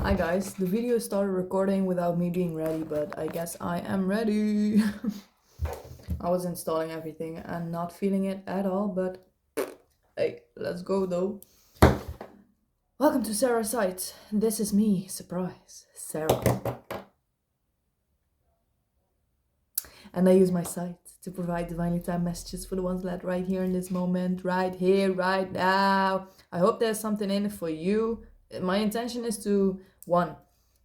Hi guys, the video started recording without me being ready, but I guess I am ready. I was installing everything and not feeling it at all, but hey, let's go though. Welcome to Sarah's site. This is me, surprise, Sarah. And I use my site to provide divinely timed messages for the ones led right here in this moment, right here, right now. I hope there's something in it for you. My intention is to, one,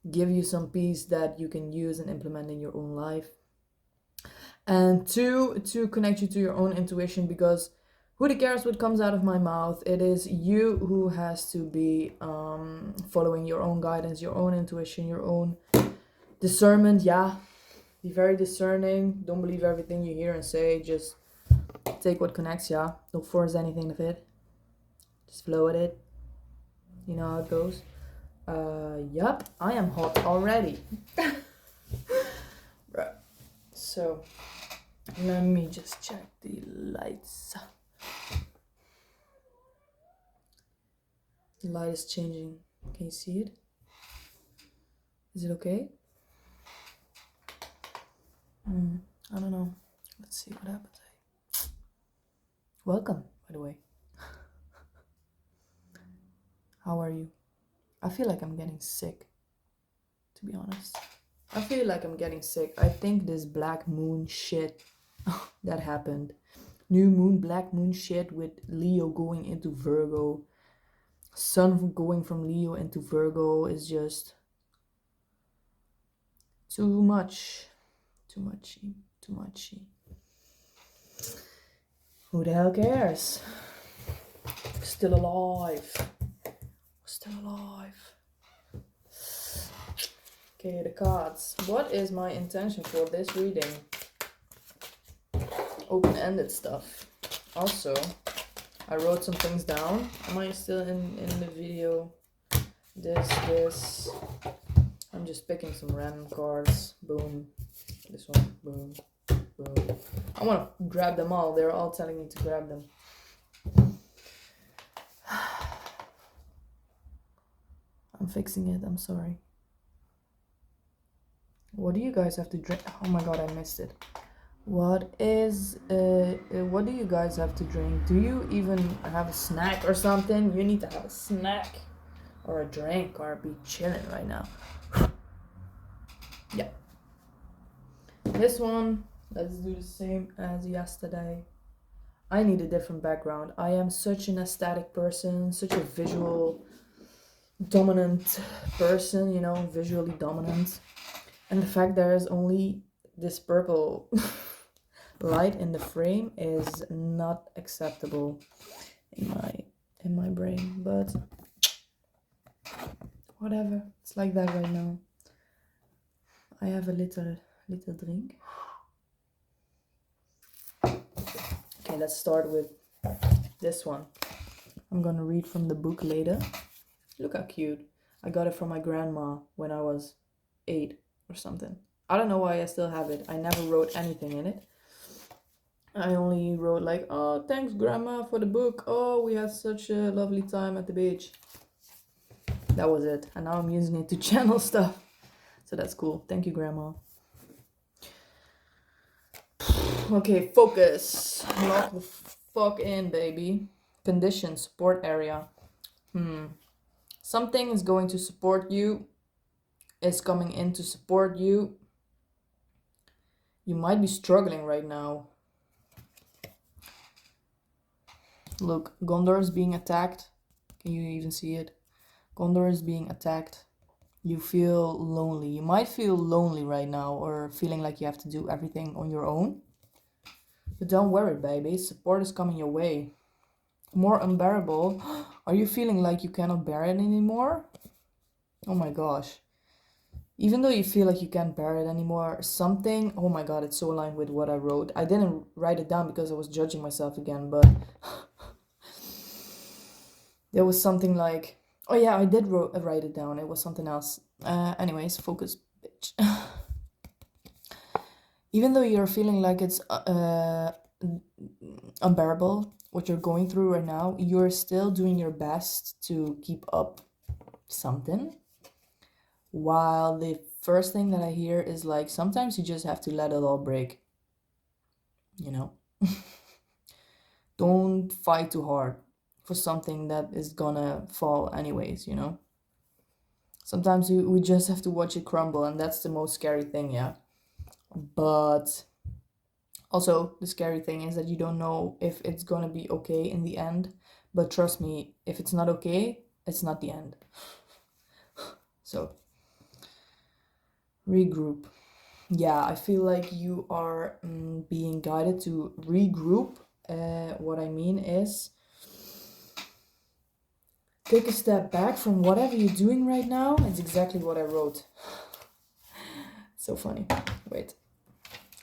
give you some peace that you can use and implement in your own life. And two, to connect you to your own intuition, because who cares what comes out of my mouth? It is you who has to be following your own guidance, your own intuition, your own discernment. Yeah, be very discerning. Don't believe everything you hear and say. Just take what connects. Yeah, don't force anything of it. Just flow with it. You know how it goes. Yup, I am hot already. Right. So let me just check the lights. The light is changing. Can you see it? Is it okay? I don't know. Let's see what happens. Welcome, by the way. How are you? I feel like I'm getting sick, to be honest. I feel like I'm getting sick. I think this black moon shit that happened. New moon, black moon shit with Leo going into Virgo. Sun going from Leo into Virgo is just too much. Too muchy. Too muchy. Who the hell cares? Still alive. Still alive. Okay, the cards. What is my intention for this reading? Open-ended stuff. Also, I wrote some things down. Am I still in the video? This. I'm just picking some random cards. Boom. This one. Boom. Boom. I want to grab them all. They're all telling me to grab them. I'm fixing it. I'm sorry. What do you guys have to drink? Oh my god, I missed it. What do you guys have to drink? Do you even have a snack or something? You need to have a snack or a drink or be chilling right now. Yeah. This one, let's do the same as yesterday. I need a different background. I am such an aesthetic person, such a visual dominant person, you know, visually dominant. And the fact there is only this purple light in the frame is not acceptable in my brain, but whatever. It's like that right now. I have a little drink. Okay, let's start with this one. I'm gonna read from the book later. Look how cute. I got it from my grandma when I was 8 or something. I don't know why I still have it. I never wrote anything in it. I only wrote like, oh, thanks grandma for the book. Oh, we had such a lovely time at the beach. That was it. And now I'm using it to channel stuff. So that's cool. Thank you, grandma. Okay, focus. Lock the fuck in, baby. Condition, support area. Something is going to support you. Is coming in to support you. You might be struggling right now. Look, Gondor is being attacked. Can you even see it? Gondor is being attacked. You feel lonely. You might feel lonely right now or feeling like you have to do everything on your own. But don't worry, baby. Support is coming your way. More unbearable. Are you feeling like you cannot bear it anymore? Oh my gosh. Even though you feel like you can't bear it anymore, something, oh my god, it's so aligned with what I wrote. I didn't write it down because I was judging myself again, but there was something like, oh yeah, I did write it down. It was something else. Anyways, focus, bitch. Even though you're feeling like it's unbearable, what you're going through right now, you're still doing your best to keep up something. While the first thing that I hear is like, sometimes you just have to let it all break, you know? Don't fight too hard for something that is gonna fall anyways, you know? Sometimes we just have to watch it crumble, and that's the most scary thing, yeah. But also, the scary thing is that you don't know if it's gonna be okay in the end. But trust me, if it's not okay, it's not the end. So, regroup. Yeah, I feel like you are being guided to regroup. What I mean is, take a step back from whatever you're doing right now. It's exactly what I wrote. So funny. Wait,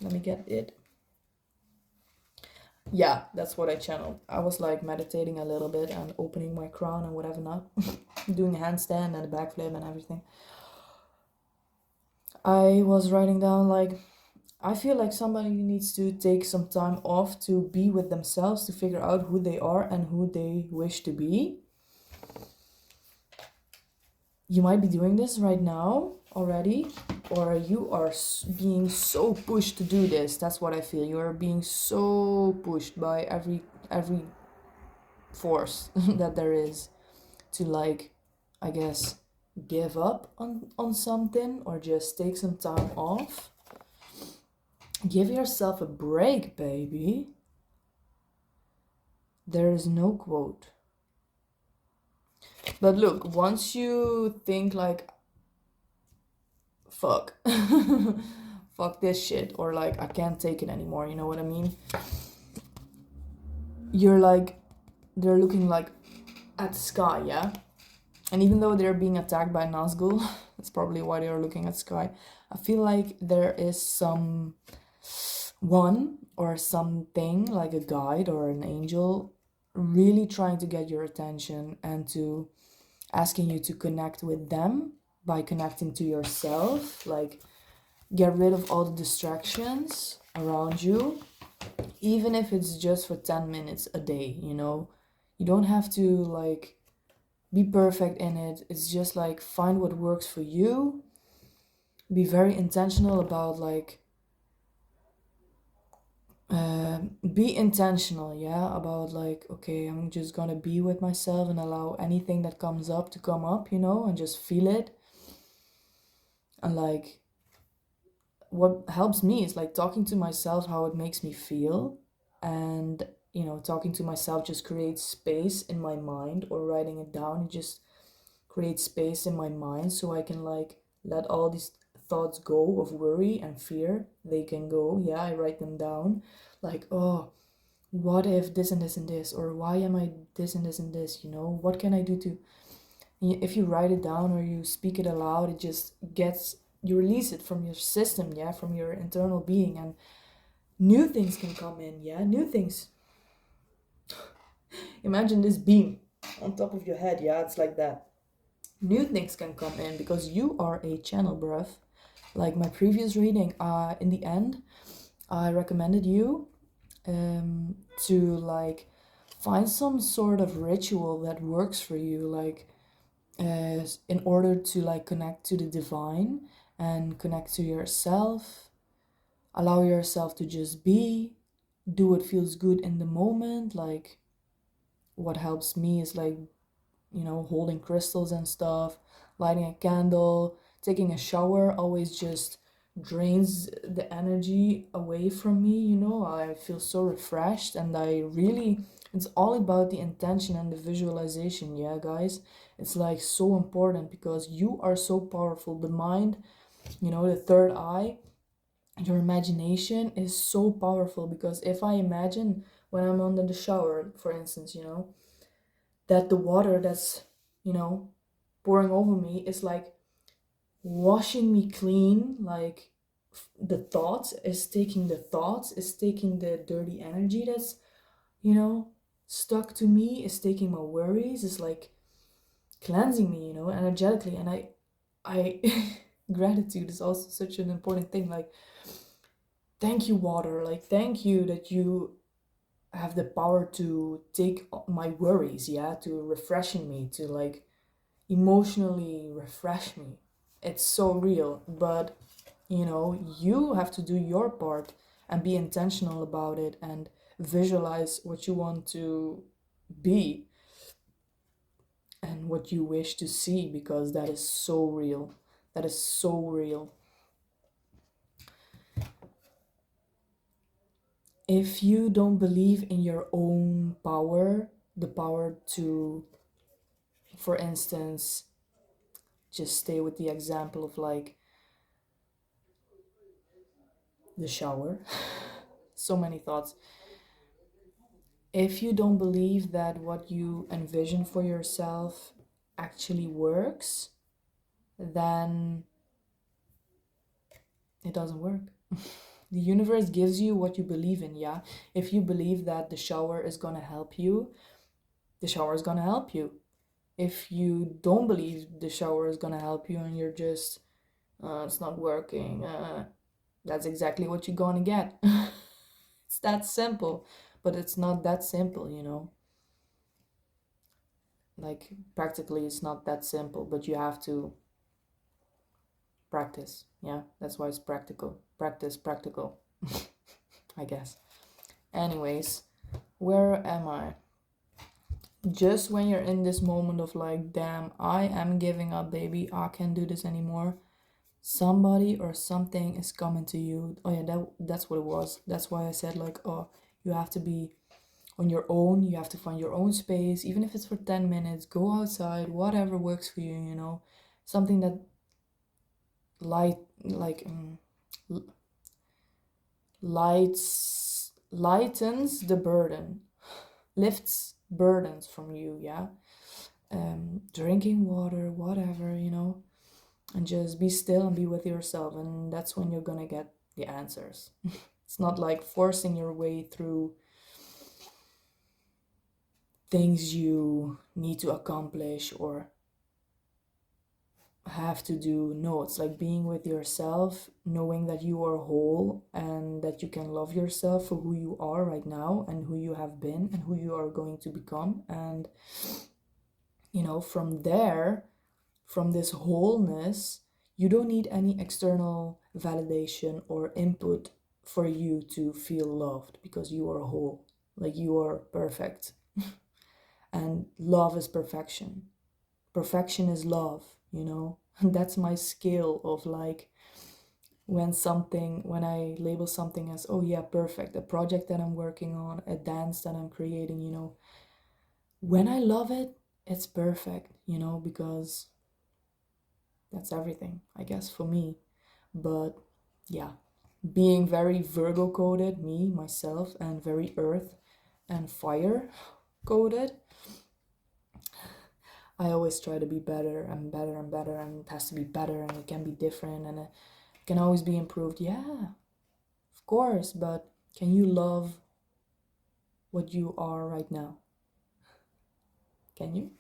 let me get it. Yeah, that's what I channeled. I was like meditating a little bit and opening my crown and whatever not. Doing a handstand and a backflip and everything. I was writing down like, I feel like somebody needs to take some time off to be with themselves, to figure out who they are and who they wish to be. You might be doing this right now already, or you are being so pushed to do this. That's what I feel. You are being so pushed by every force that there is to, like, I guess, give up on something or just take some time off. Give yourself a break, baby. There is no quote. But look, once you think like, fuck, fuck this shit, or like, I can't take it anymore, you know what I mean? You're like, they're looking like at the sky, yeah? And even though they're being attacked by Nazgul, that's probably why they're looking at sky. I feel like there is some one or something like a guide or an angel really trying to get your attention and to asking you to connect with them by connecting to yourself. Like, get rid of all the distractions around you, even if it's just for 10 minutes a day, you know? You don't have to like be perfect in it. It's just like, find what works for you. Be very intentional about like, be intentional, yeah, about like, okay, I'm just gonna be with myself and allow anything that comes up to come up, you know, and just feel it. And like, what helps me is like talking to myself how it makes me feel. And you know, talking to myself just creates space in my mind, or writing it down, it just creates space in my mind so I can like let all these thoughts go of worry and fear. They can go, yeah, I write them down, like, oh, what if this and this and this, or why am I this and this and this, you know, what can I do to, if you write it down or you speak it aloud, it just gets, you release it from your system, yeah, from your internal being, and new things can come in, yeah, new things. Imagine this beam on top of your head, yeah, it's like that. New things can come in because you are a channel, bruv. Like my previous reading, in the end, I recommended you to like find some sort of ritual that works for you, like in order to like connect to the divine and connect to yourself. Allow yourself to just be, do what feels good in the moment. Like, what helps me is like, you know, holding crystals and stuff, lighting a candle, taking a shower always just drains the energy away from me, you know. I feel so refreshed, and I really, it's all about the intention and the visualization, yeah, guys. It's like so important because you are so powerful. The mind, you know, the third eye, your imagination is so powerful, because if I imagine when I'm under the shower, for instance, you know, that the water that's, you know, pouring over me is like washing me clean, like the thoughts is taking the dirty energy that's, you know, stuck to me, is taking my worries, is like cleansing me, you know, energetically. And I gratitude is also such an important thing. Like, thank you, water, like, thank you that you have the power to take my worries, yeah, to refreshing me, to like emotionally refresh me. It's so real, but you have to do your part and be intentional about it and visualize what you want to be and what you wish to see, because that is so real. That is so real. If you don't believe in your own power, the power to, for instance, just stay with the example of like the shower, so many thoughts. If you don't believe that what you envision for yourself actually works, then it doesn't work. The universe gives you what you believe in, yeah? If you believe that the shower is gonna help you, the shower is gonna help you. If you don't believe the shower is gonna help you and you're just, it's not working, that's exactly what you're gonna get. It's that simple, but it's not that simple. Like, practically, it's not that simple, but you have to practice. Yeah, that's why it's practical. Practice, practical, I guess. Anyways, where am I? Just when you're in this moment of like, damn, I am giving up, baby, I can't do this anymore, somebody or something is coming to you. Oh yeah, that's what it was. That's why I said like, oh, you have to be on your own. You have to find your own space, even if it's for 10 minutes. Go outside, whatever works for you. Something that light like lightens the burden, lifts burdens from you, yeah. Drinking water, whatever. And just be still and be with yourself, and that's when you're gonna get the answers. It's not like forcing your way through things you need to accomplish or have to do. No, it's like being with yourself, knowing that you are whole and that you can love yourself for who you are right now and who you have been and who you are going to become. And from there, from this wholeness, you don't need any external validation or input for you to feel loved, because you are whole, like you are perfect. And love is perfection. Perfection is love. And that's my scale of like, when I label something as, oh yeah, perfect, a project that I'm working on, a dance that I'm creating, when I love it, it's perfect, because that's everything, I guess, for me. But yeah, being very Virgo coded, me, myself, and very earth and fire coded, I always try to be better and better and better, and it has to be better, and it can be different, and it can always be improved. Yeah, of course, but can you love what you are right now? Can you?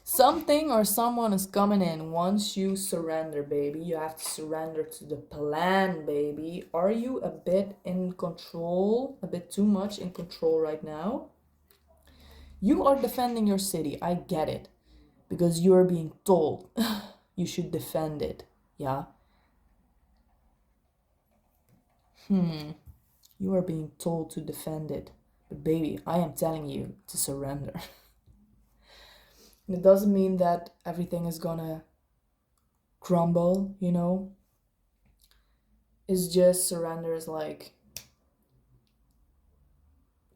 Something or someone is coming in. Once you surrender, baby, you have to surrender to the plan, baby. Are you a bit in control, a bit too much in control right now? You are defending your city. I get it. Because you are being told you should defend it. Yeah? You are being told to defend it. But baby, I am telling you to surrender. And it doesn't mean that everything is gonna crumble. It's just surrender is like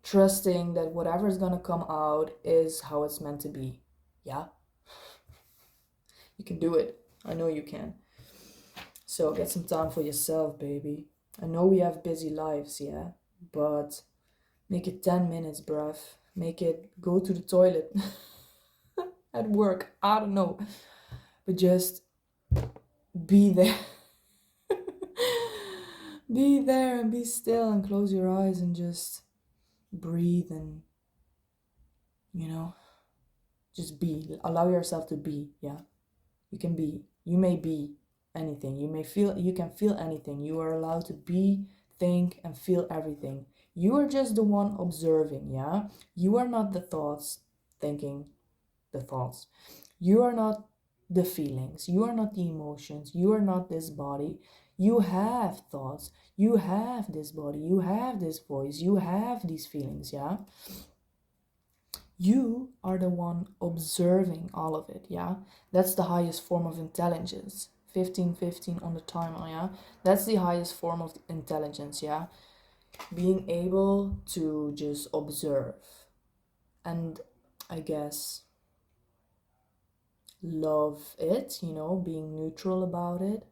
trusting that whatever is gonna come out is how it's meant to be. Yeah? You can do it. I know you can. So get some time for yourself, baby. I know we have busy lives, yeah? But make it 10 minutes, bruv. Make it go to the toilet at work. I don't know. But just be there. Be there and be still and close your eyes and just breathe and, you know, just be. Allow yourself to be, yeah? You can be. You may be anything. You can feel anything. You are allowed to be, think, and feel everything. You are just the one observing, yeah? You are not the thoughts thinking the thoughts. You are not the feelings. You are not the emotions. You are not this body. You have thoughts. You have this body. You have this voice. You have these feelings, yeah? You are the one observing all of it, yeah? That's the highest form of intelligence. 1515 on the timer, yeah? That's the highest form of intelligence, yeah? Being able to just observe and, I guess, love it, being neutral about it.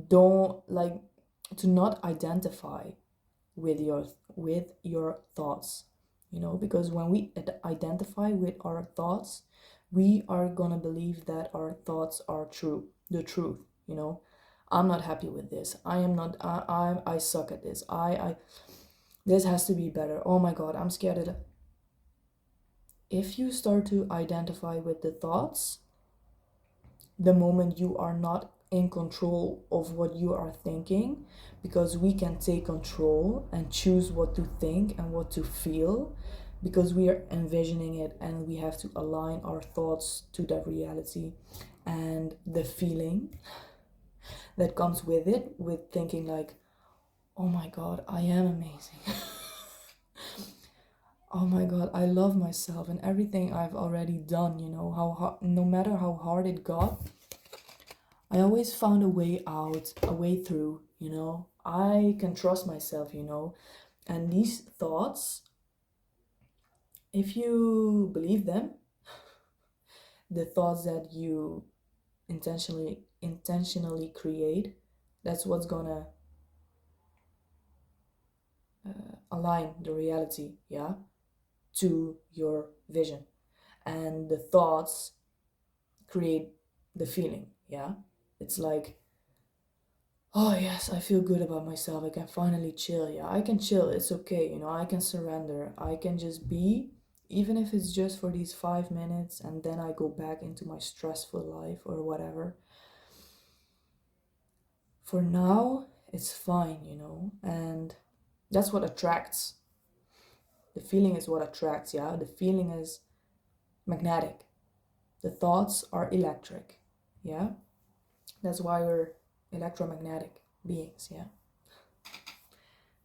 Don't like to not identify with your thoughts, because when we identify with our thoughts, we are gonna believe that our thoughts are true, the truth. I'm not happy with this. I am not. I suck at this. I this has to be better. Oh my god, I'm scared of it. If you start to identify with the thoughts, the moment you are not in control of what you are thinking, because we can take control and choose what to think and what to feel, because we are envisioning it, and we have to align our thoughts to that reality and the feeling that comes with it, with thinking like, oh my god, I am amazing. Oh my god, I love myself and everything I've already done, how no matter how hard it got, I always found a way out, a way through, I can trust myself, and these thoughts, if you believe them, the thoughts that you intentionally create, that's what's gonna align the reality, yeah, to your vision. And the thoughts create the feeling, yeah. It's like, oh yes, I feel good about myself. I can finally chill. Yeah, I can chill. It's okay. I can surrender. I can just be, even if it's just for these 5 minutes, and then I go back into my stressful life or whatever. For now, it's fine, and that's what attracts. The feeling is what attracts, yeah? The feeling is magnetic. The thoughts are electric, yeah? That's why we're electromagnetic beings, yeah?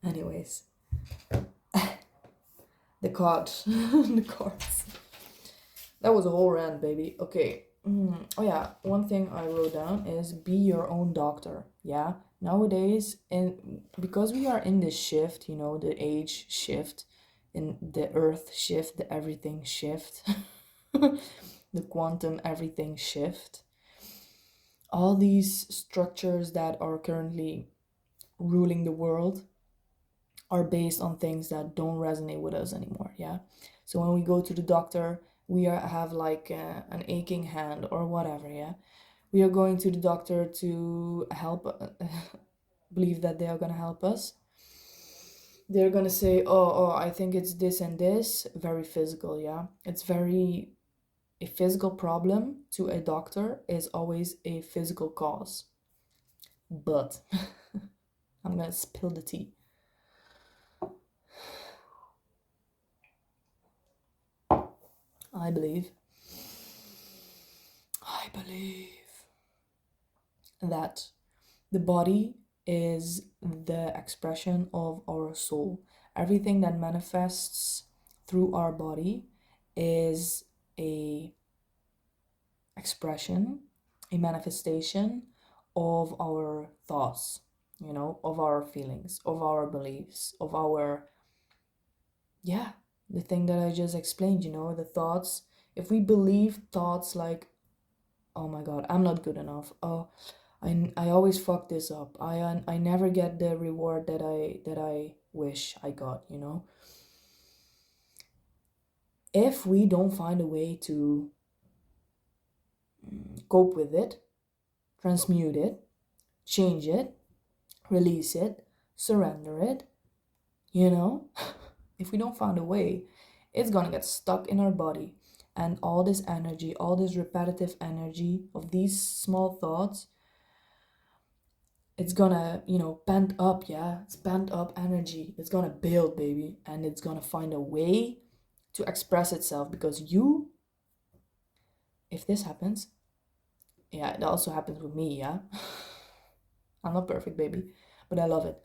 Anyways. The cards. The cards. That was a whole rant, baby. Okay. Oh yeah, one thing I wrote down is be your own doctor. Yeah. Nowadays, and because we are in this shift, the age shift, in the earth shift, the everything shift, the quantum everything shift. All these structures that are currently ruling the world are based on things that don't resonate with us anymore, yeah? So when we go to the doctor, have like an aching hand or whatever, yeah? We are going to the doctor to help, believe that they are going to help us. They're going to say, oh, I think it's this and this, very physical, yeah? A physical problem to a doctor is always a physical cause. But I'm going to spill the tea. I believe that the body is the expression of our soul. Everything that manifests through our body is a expression, a manifestation of our thoughts, of our feelings, of our beliefs, of our, yeah, the thing that I just explained, the thoughts. If we believe thoughts like, oh my god, I'm not good enough, oh, I always fuck this up, I never get the reward that I wish I got, if we don't find a way to cope with it, transmute it, change it, release it, surrender it, if we don't find a way, it's gonna get stuck in our body, and all this energy, all this repetitive energy of these small thoughts, it's gonna, pent up, yeah? It's pent up energy. It's gonna build, baby. And it's gonna find a way to express itself, because if this happens, Yeah, it also happens with me, yeah. I'm not perfect, baby, but I love it.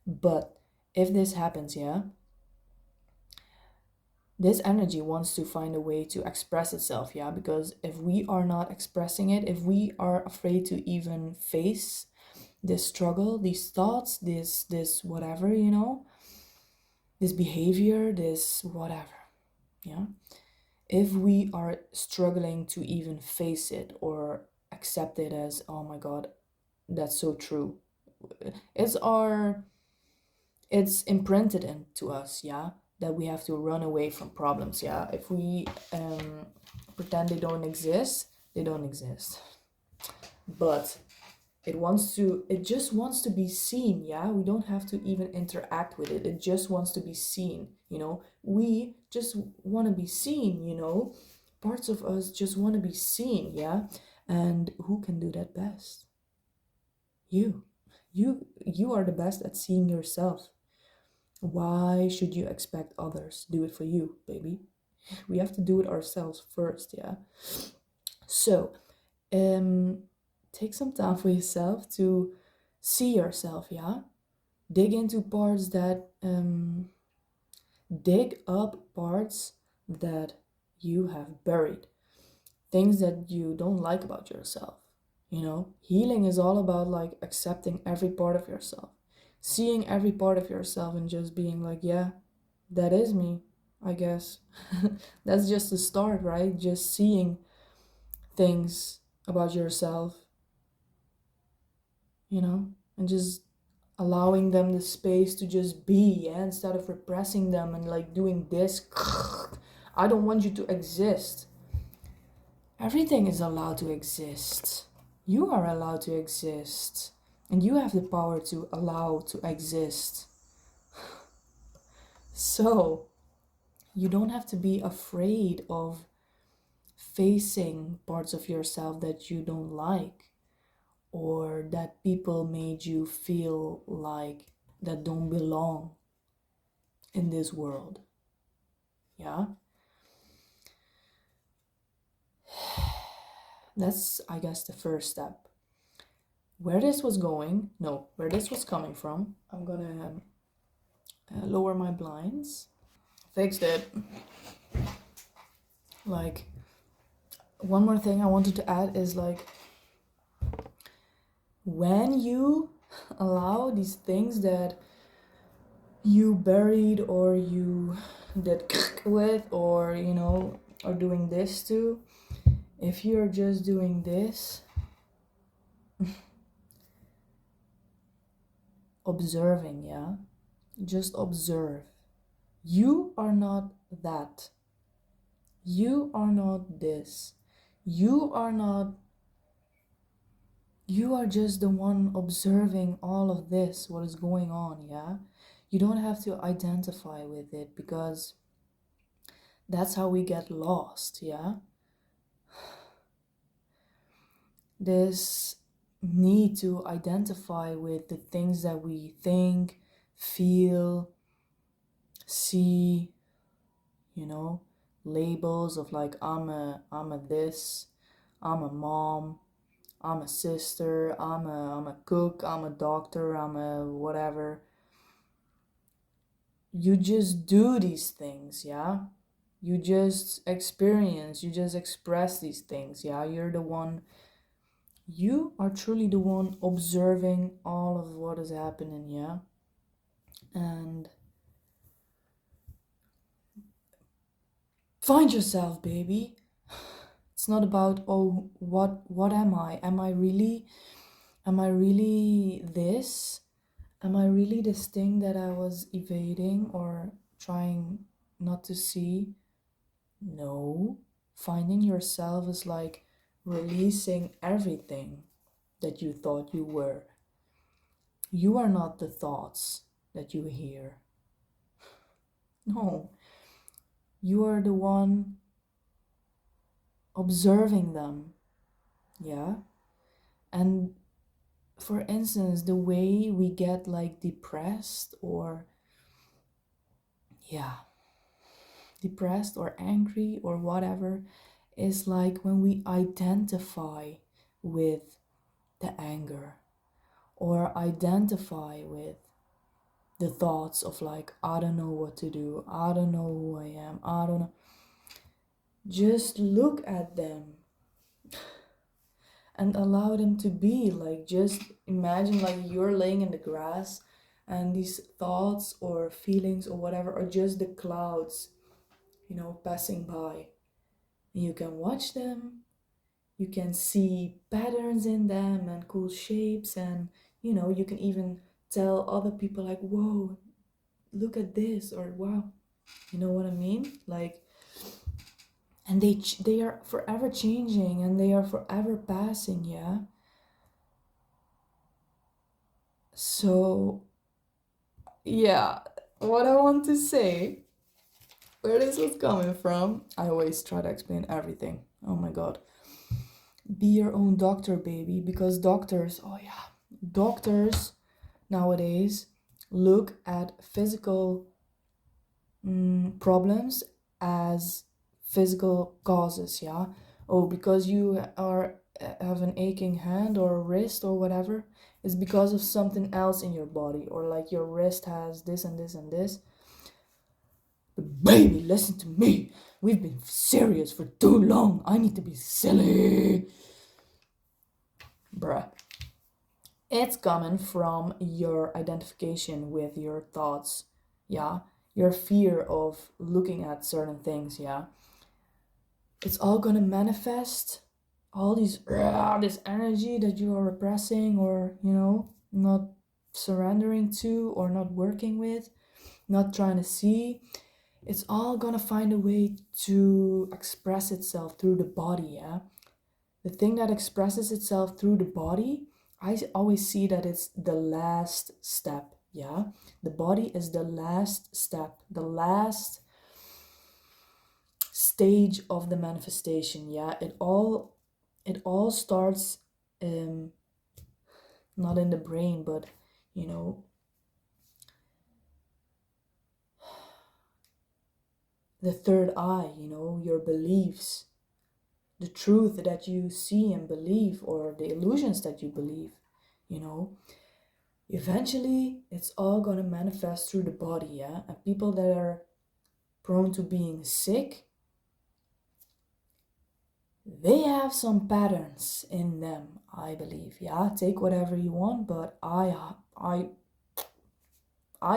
But if this happens, yeah, this energy wants to find a way to express itself, yeah, because if we are not expressing it, if we are afraid to even face this struggle, these thoughts, this whatever, this behavior, this whatever, yeah, if we are struggling to even face it or accept it as, oh my god, that's so true, it's our it's imprinted into us, yeah, that we have to run away from problems, yeah. If we pretend they don't exist, they don't exist. But it just wants to be seen, yeah. We don't have to even interact with it. It just wants to be seen, we just want to be seen, parts of us just want to be seen, yeah. And who can do that best? You. You are the best at seeing yourself. Why should you expect others do it for you, baby? We have to do it ourselves first, yeah. So, um, take some time for yourself to see yourself, yeah. Dig into parts that dig up parts that you have buried, things that you don't like about yourself. Healing is all about like accepting every part of yourself, seeing every part of yourself, and just being like, yeah, that is me, I guess. That's just the start, right? Just seeing things about yourself, and just allowing them the space to just be, yeah, instead of repressing them and like doing this. I don't want you to exist. Everything is allowed to exist. You are allowed to exist. And you have the power to allow to exist. So, you don't have to be afraid of facing parts of yourself that you don't like, or that people made you feel like that don't belong in this world. Yeah? That's, I guess, the first step. Where this was going, no, where this was coming from, I'm gonna lower my blinds. Fixed it. Like, one more thing I wanted to add is like, when you allow these things that you buried or you did with, or are doing this too, if you're just doing this, observing, yeah, just observe. You are not that. You are not this. You are not. You are just the one observing all of this, what is going on, yeah? You don't have to identify with it, because that's how we get lost, yeah? This need to identify with the things that we think, feel, see, labels of like, I'm a this, I'm a mom, I'm a sister, I'm a cook, I'm a doctor, I'm a whatever. You just do these things, yeah? You just experience, you just express these things, yeah? You are truly the one observing all of what is happening, yeah? And find yourself, baby. It's not about, oh, what am I? Am I really this? Am I really this thing that I was evading or trying not to see? No. Finding yourself is like releasing everything that you thought you were. You are not the thoughts that you hear. No. You are the one observing them. Yeah? And for instance, the way we get like depressed or, yeah, depressed or angry or whatever is like when we identify with the anger, or identify with the thoughts of like, I don't know what to do, I don't know who I am, I don't know. Just look at them and allow them to be. Like, just imagine like you're laying in the grass and these thoughts or feelings or whatever are just the clouds, passing by. And you can watch them, you can see patterns in them and cool shapes, and you can even tell other people, like, whoa, look at this, or wow, you know what I mean? Like, and they are forever changing and they are forever passing, yeah. So yeah, what I want to say, where this was coming from, I always try to explain everything. Oh my god. Be your own doctor, baby, because doctors, oh yeah, doctors nowadays look at physical problems as physical causes, yeah. Oh, because you are have an aching hand or wrist or whatever, it's because of something else in your body, or like your wrist has this and this and this. But baby, listen to me. We've been serious for too long. I need to be silly. Bruh. It's coming from your identification with your thoughts, yeah? Your fear of looking at certain things, yeah? It's all gonna manifest all this energy that you are repressing, or, not surrendering to, or not working with, not trying to see. It's all gonna find a way to express itself through the body, yeah? The thing that expresses itself through the body, I always see that it's the last step, yeah? The body is the last step, the last stage of the manifestation, yeah? It all starts not in the brain, but you know the third eye, your beliefs, the truth that you see and believe, or the illusions that you believe, you know eventually it's all gonna manifest through the body, yeah. And people that are prone to being sick, they have some patterns in them, I believe, yeah. Take whatever you want, but I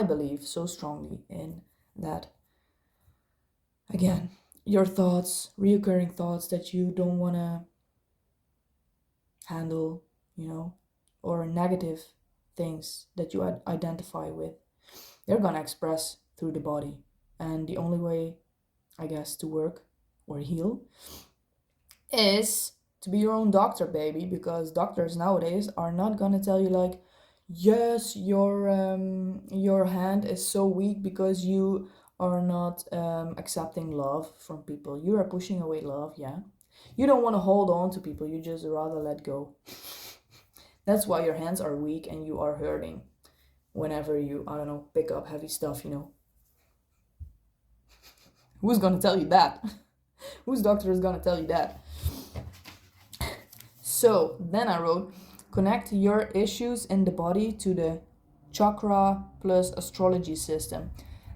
believe so strongly in that. Again, your thoughts, reoccurring thoughts that you don't want to handle, or negative things that you identify with, they're gonna express through the body. And the only way, I guess, to work or heal is to be your own doctor, baby, because doctors nowadays are not gonna tell you like, yes, your hand is so weak because you are not accepting love from people. You are pushing away love, yeah. You don't want to hold on to people, you just rather let go. That's why your hands are weak and you are hurting whenever you, I don't know, pick up heavy stuff. Who's gonna tell you that? Whose doctor is gonna tell you that? So then I wrote, connect your issues in the body to the chakra plus astrology system.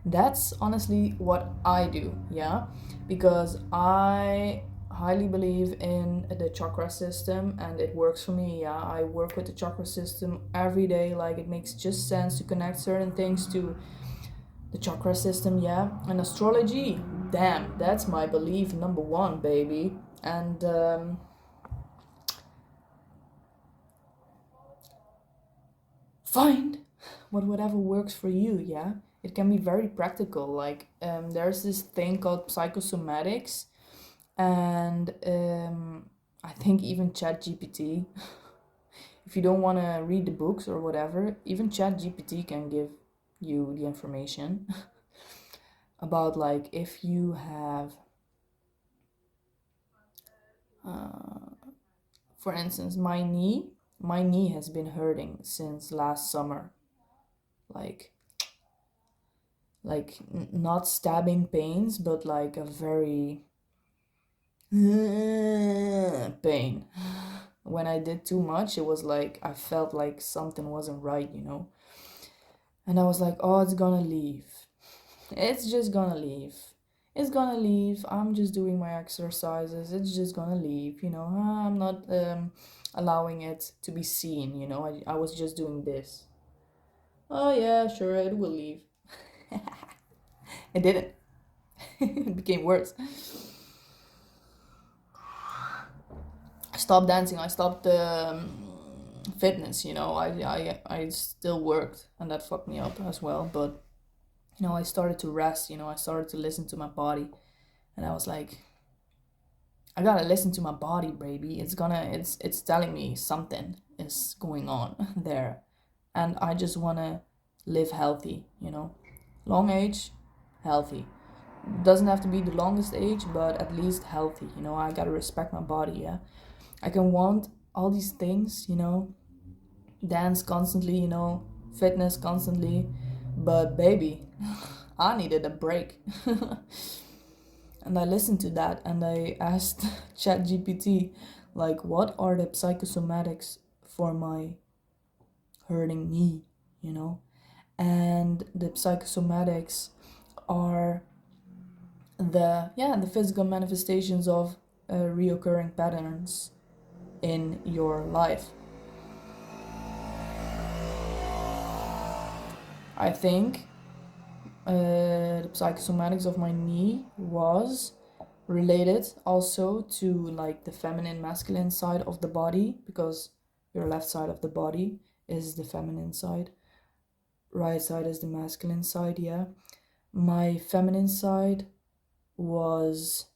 That's honestly what I do, yeah? Because I highly believe in the chakra system and it works for me, yeah? I work with the chakra system every day, like it makes just sense to connect certain things to the chakra system, yeah? And astrology, damn, that's my belief number one, baby. And find whatever works for you, yeah. It can be very practical, like there's this thing called psychosomatics, and I think even chat gpt, if you don't want to read the books or whatever, even chat gpt can give you the information about, like, if you have for instance, my knee has been hurting since last summer, like not stabbing pains, but like a very pain. When I did too much, it was like I felt like something wasn't right, you know? And I was like, oh, it's gonna leave. It's just gonna leave. It's gonna leave. I'm just doing my exercises. It's just gonna leave, you know? I'm not allowing it to be seen, you know? I was just doing this. Oh, yeah, sure, it will leave. It didn't. It became worse. I stopped dancing. I stopped fitness. You know, I still worked, and that fucked me up as well. But you know, I started to rest. You know, I started to listen to my body, and I was like, I gotta listen to my body, baby. It's telling me something is going on there, and I just wanna live healthy. You know, long age, healthy. Doesn't have to be the longest age, but at least healthy. You know, I gotta respect my body. Yeah, I can want all these things. You know, dance constantly. You know, fitness constantly, but baby, I needed a break. And I listened to that and I asked ChatGPT, like, what are the psychosomatics for my hurting knee, you know? And the psychosomatics are the physical manifestations of reoccurring patterns in your life. I think the psychosomatics of my knee was related also to like the feminine masculine side of the body, because your left side of the body is the feminine side, right side is the masculine side. Yeah, my feminine side was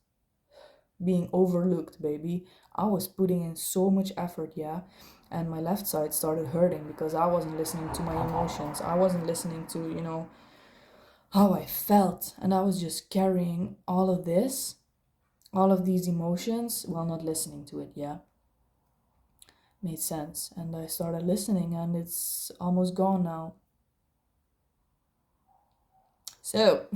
being overlooked, baby. I was putting in so much effort. Yeah, and my left side started hurting because I wasn't listening to my emotions. I wasn't listening to, you know, how I felt, and I was just carrying all of this, all of these emotions while not listening to it. Yeah, made sense. And I started listening, and it's almost gone now. So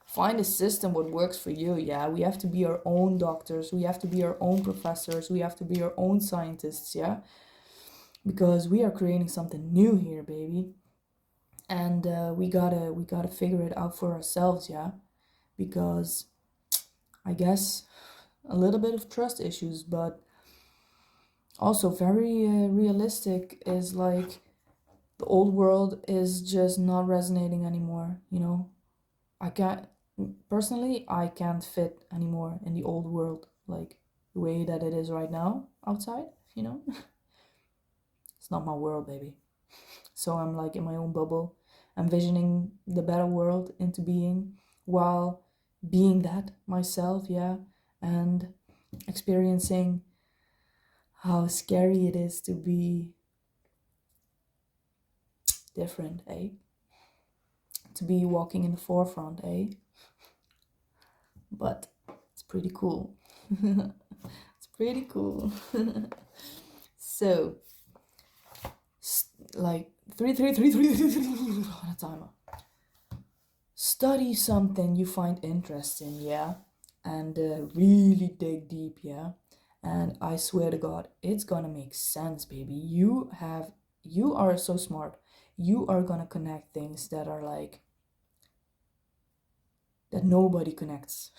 find a system what works for you. Yeah, we have to be our own doctors, we have to be our own professors, we have to be our own scientists. Yeah, because we are creating something new here, baby. And we gotta figure it out for ourselves. Yeah, because I guess a little bit of trust issues, but also very realistic is like the old world is just not resonating anymore. You know, I can't, personally, I can't fit anymore in the old world, like the way that it is right now outside. You know, it's not my world, baby. So I'm like in my own bubble, envisioning the better world into being while being that myself. Yeah, and experiencing how scary it is to be different, eh? To be walking in the forefront, eh? But it's pretty cool. It's pretty cool. So, like, on a timer. Study something you find interesting, yeah? And really dig deep, yeah? And I swear to God, it's gonna make sense, baby. You are so smart. You are gonna connect things that are like, that nobody connects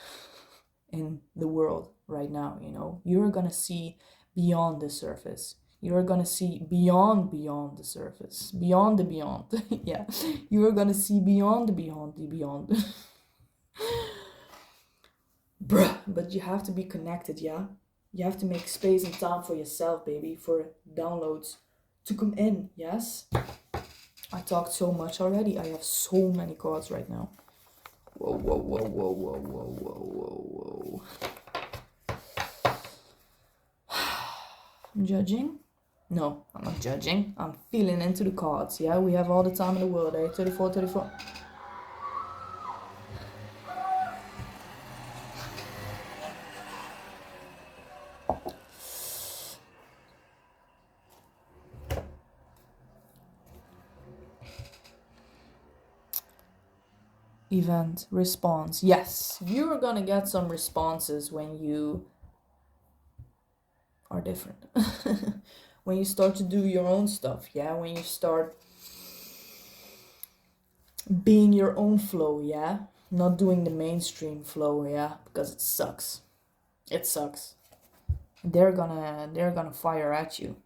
in the world right now. You know, you're gonna see beyond the surface. You're gonna see beyond the surface, beyond the beyond. Yeah, you're gonna see beyond the beyond the beyond. Bruh, but you have to be connected. Yeah, you have to make space and time for yourself, baby, for downloads to come in. Yes, I talked so much already. I have so many cards right now. Whoa, whoa, whoa, whoa, whoa, whoa, whoa, whoa, whoa. I'm judging? No, I'm not judging. I'm feeling into the cards. Yeah, we have all the time in the world, eh? 34, 34. Event, response. Yes, you're gonna get some responses when you are are different. When you start to do your own stuff, yeah, when you start being your own flow, yeah, not doing the mainstream flow, yeah, because it sucks. It sucks. They're gonna fire at you.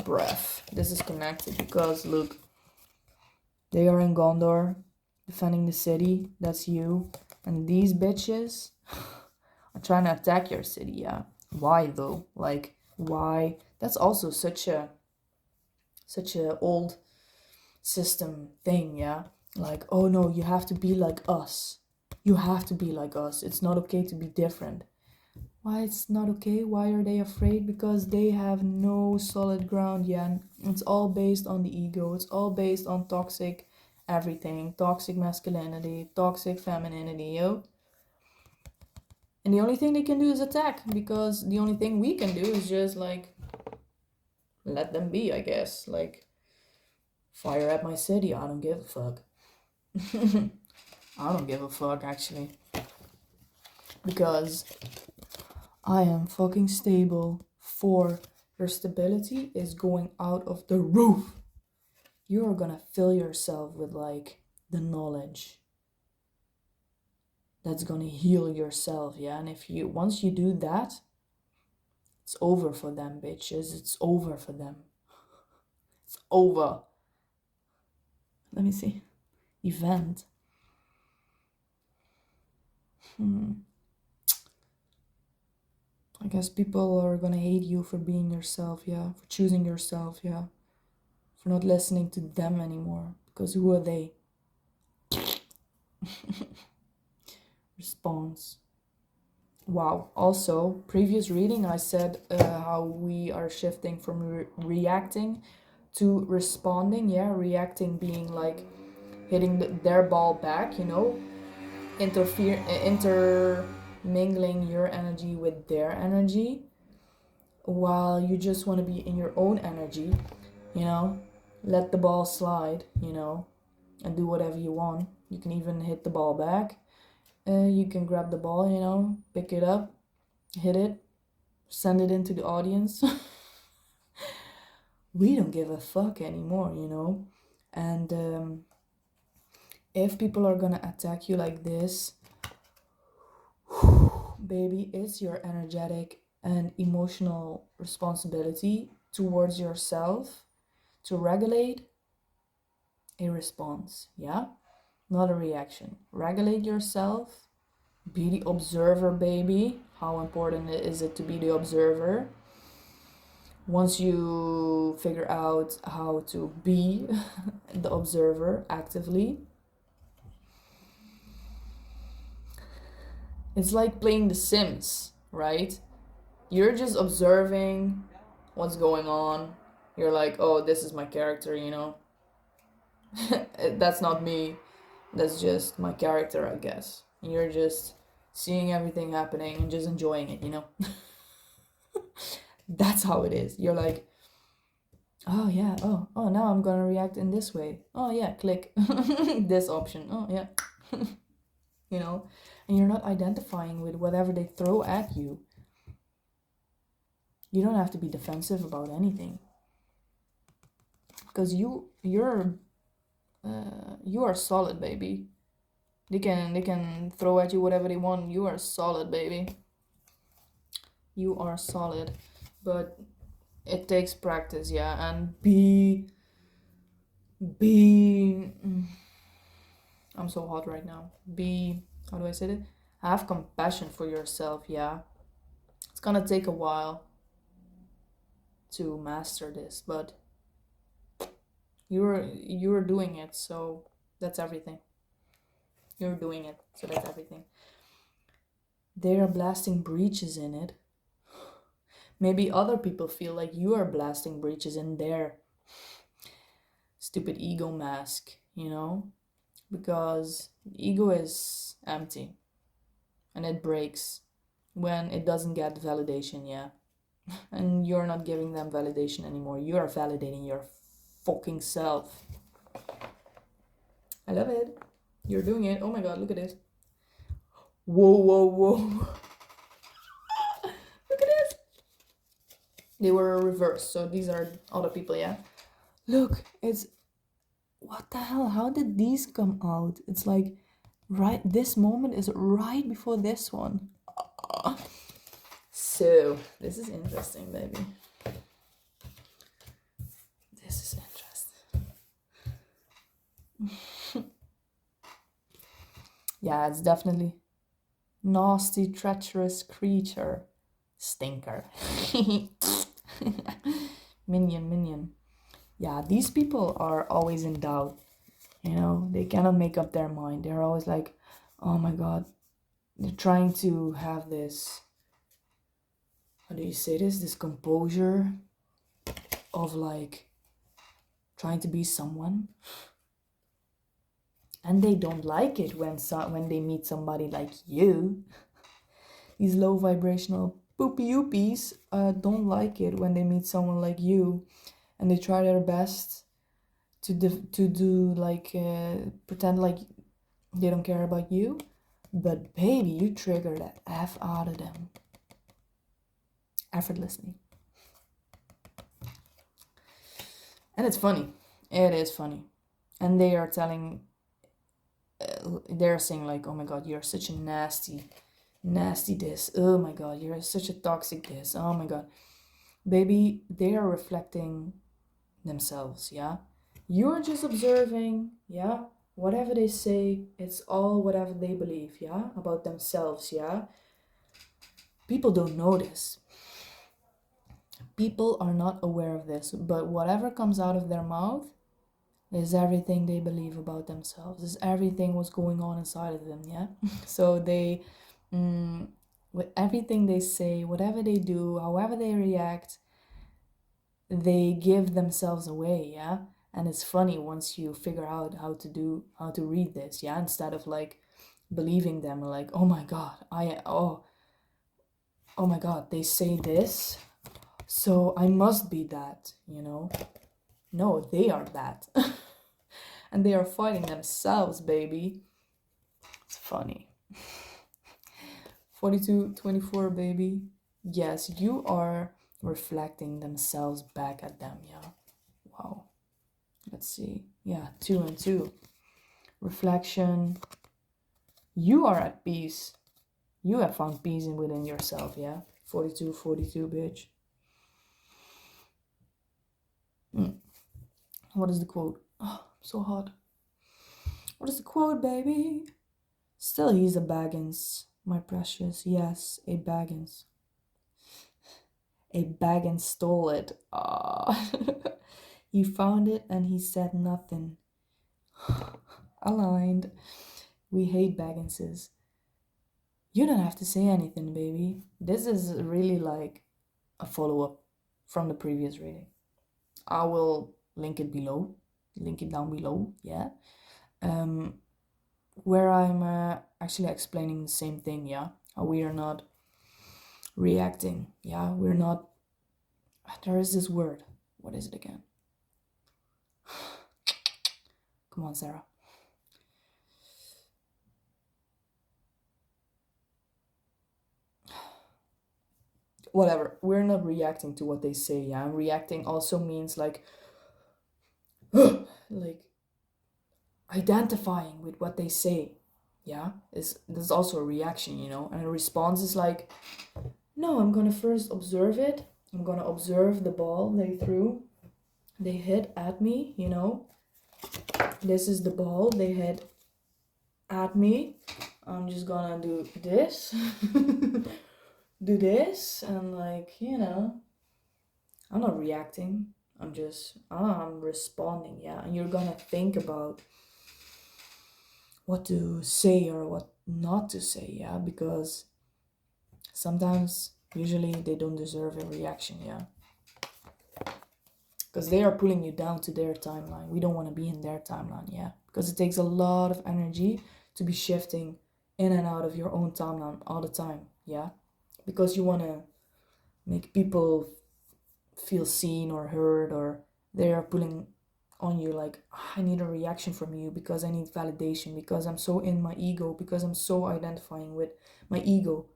Breath. This is connected because look, they are in Gondor, defending the city. That's you, and these bitches are trying to attack your city. Yeah. Why though? Like why? That's also such a old system thing. Yeah. Like oh no, you have to be like us. You have to be like us. It's not okay to be different. Why it's not okay? Why are they afraid? Because they have no solid ground yet. It's all based on the ego. It's all based on toxic everything. Toxic masculinity, toxic femininity, yo. And the only thing they can do is attack. Because the only thing we can do is just like let them be, I guess. Like fire at my city. I don't give a fuck. I don't give a fuck actually. Because I am fucking stable. Your stability is going out of the roof. You are gonna fill yourself with like the knowledge that's gonna heal yourself, yeah. And if you once you do that, it's over for them, bitches. It's over for them. It's over. Let me see. Event. I guess people are gonna hate you for being yourself, yeah, for choosing yourself, yeah, for not listening to them anymore. Because who are they? Response. Wow. Also, previous reading, I said how we are shifting from reacting to responding. Yeah, reacting being like hitting their ball back, intermingling your energy with their energy, while you just want to be in your own energy, you know, let the ball slide, and do whatever you want. You can even hit the ball back. You can grab the ball, pick it up, hit it, send it into the audience. We don't give a fuck anymore. And if people are gonna attack you like this, baby, it's your energetic and emotional responsibility towards yourself to regulate a response, yeah? Not a reaction. Regulate yourself. Be the observer, baby. How important is it to be the observer? Once you figure out how to be the observer actively, it's like playing The Sims, right? You're just observing what's going on. You're like, oh, this is my character. That's not me. That's just my character, I guess. And you're just seeing everything happening and just enjoying it. That's how it is. You're like, oh yeah, oh now I'm gonna react in this way. Oh yeah, click this option. Oh yeah. And you're not identifying with whatever they throw at you. You don't have to be defensive about anything, because you are solid, baby. They can throw at you whatever they want. You are solid, baby. You are solid. But it takes practice, yeah. And I'm so hot right now. How do I say it? Have compassion for yourself, yeah. It's gonna take a while to master this, but you're doing it, so that's everything. You're doing it, so that's everything. They are blasting breaches in it. Maybe other people feel like you are blasting breaches in their stupid ego mask, because ego is empty and it breaks when it doesn't get validation, yeah. And you're not giving them validation anymore. You are validating your fucking self. I love it. You're doing it. Oh my god, look at this. Whoa. Look at this. They were reversed, so these are other people, yeah. Look, it's what the hell? How did these come out? It's like right, this moment is right before this one. So this is interesting, baby. This is interesting. Yeah, it's definitely nasty, treacherous creature. Stinker. Minion. Yeah, these people are always in doubt. You know, they cannot make up their mind. They're always like, oh my god. They're trying to have this, how do you say this? This composure of like trying to be someone. And they don't like it when they meet somebody like you. These low vibrational poopy oopies don't like it when they meet someone like you, and they try their best to do like pretend like they don't care about you, but baby, you trigger the F out of them effortlessly. And it's funny. It is funny. And they are telling, they're saying like, oh my god, you're such a nasty this. Oh my god, you're such a toxic this. Oh my god. Baby, they are reflecting themselves, yeah? You're just observing, yeah? Whatever they say, it's all whatever they believe, yeah? About themselves, yeah? People don't know this. People are not aware of this, but whatever comes out of their mouth is everything they believe about themselves, is everything what's going on inside of them, yeah? So they, with everything they say, whatever they do, however they react, they give themselves away, yeah? And it's funny once you figure out how to read this, yeah? Instead of like believing them, like, oh my god, oh my god, they say this, so I must be that, you know? No, they are that. And they are fighting themselves, baby. It's funny. 4224, baby. Yes, you are reflecting themselves back at them, yeah? Wow. Let's see. Yeah, 2 and 2. Reflection. You are at peace. You have found peace within yourself, yeah? 42, bitch. What is the quote? Oh, so hot. What is the quote, baby? Still, he's a Baggins, my precious. Yes, a Baggins. A Baggins stole it. Ah. He found it and he said nothing. Aligned. We hate Bagginses. You don't have to say anything, baby. This is really like a follow-up from the previous reading. I will link it below. Link it down below, yeah. Where I'm actually explaining the same thing, yeah. How we are not reacting, yeah. We're not. There is this word. What is it again? Come on, Sarah. Whatever. We're not reacting to what they say, yeah. And reacting also means like, like identifying with what they say, yeah. There's also a reaction, you know. And a response is like, no, I'm gonna first observe it. I'm gonna observe the ball they hit at me, you know. This is the ball they hit at me. I'm just gonna do this. Do this, and like, you know, I'm not reacting. I'm responding, yeah. And you're gonna think about what to say or what not to say, yeah, because sometimes, usually, they don't deserve a reaction, yeah. Because they are pulling you down to their timeline. We don't want to be in their timeline, yeah. Because it takes a lot of energy to be shifting in and out of your own timeline all the time, yeah. Because you want to make people feel seen or heard, or they are pulling on you like, I need a reaction from you because I need validation, because I'm so in my ego, because I'm so identifying with my ego.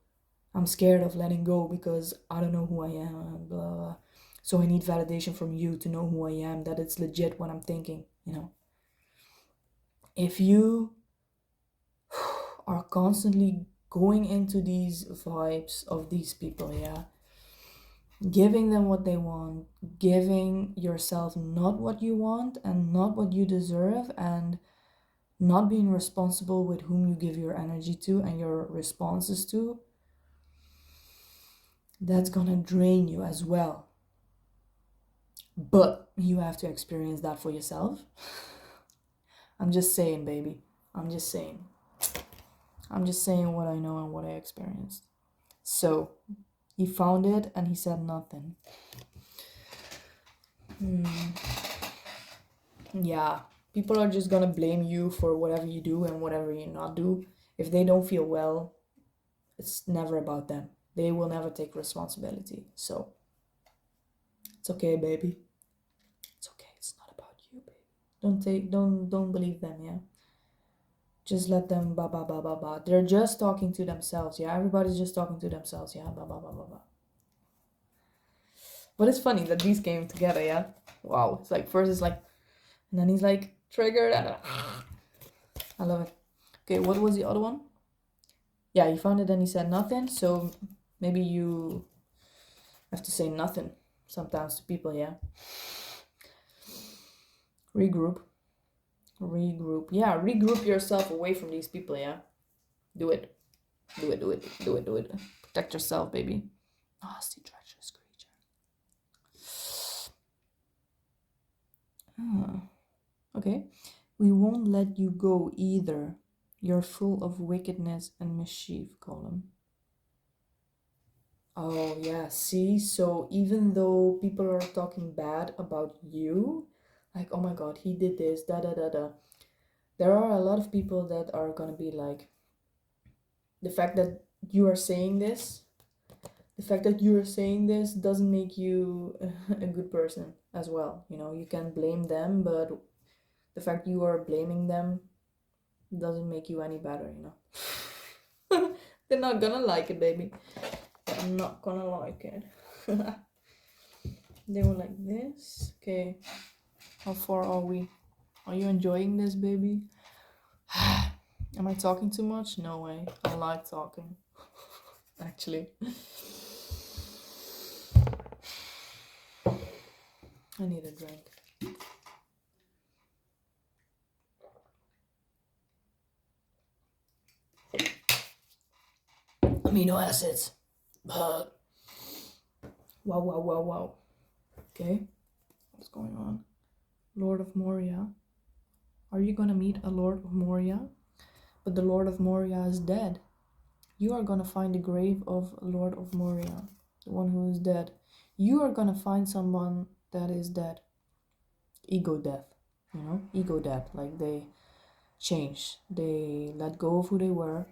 I'm scared of letting go because I don't know who I am, and blah, blah. So I need validation from you to know who I am, that it's legit what I'm thinking, you know. If you are constantly going into these vibes of these people, yeah, giving them what they want, giving yourself not what you want and not what you deserve, and not being responsible with whom you give your energy to and your responses to, that's gonna drain you as well. But you have to experience that for yourself. I'm just saying, baby. I'm just saying. I'm just saying what I know and what I experienced. So, he found it and he said nothing. Yeah, people are just gonna blame you for whatever you do and whatever you not do. If they don't feel well, it's never about them. They will never take responsibility. So, it's okay, baby. It's okay. It's not about you, baby. Don't believe them, yeah? Just let them ba ba ba ba ba. They're just talking to themselves, yeah? Everybody's just talking to themselves, yeah? Ba ba ba ba ba. But it's funny that these came together, yeah? Wow. It's like first it's like, and then he's like triggered and I love it. Okay, what was the other one? Yeah, he found it and he said nothing. So maybe you have to say nothing sometimes to people, yeah? Regroup. Yeah, regroup yourself away from these people, yeah? Do it. Do it, do it, do it, do it. Protect yourself, baby. Nasty, treacherous creature. Okay. We won't let you go either. You're full of wickedness and mischief, Colin. Oh, yeah, see? So even though people are talking bad about you, like, oh my god, he did this, da da da da, there are a lot of people that are gonna be like, the fact that you are saying this, doesn't make you a good person as well. You know, you can blame them, but the fact you are blaming them doesn't make you any better, you know. They're not gonna like it, baby. They're not gonna like it. They were like this. Okay. How far are we? Are you enjoying this, baby? Am I talking too much? No way. I like talking. Actually. I need a drink. Amino acids. Wow, wow, wow, wow. Okay. What's going on? Lord of Moria. Are you gonna meet a Lord of Moria? But the Lord of Moria is dead. You are gonna find the grave of Lord of Moria, the one who is dead. You are gonna find someone that is dead. Ego death, you know? Ego death. Like they changed. They let go of who they were,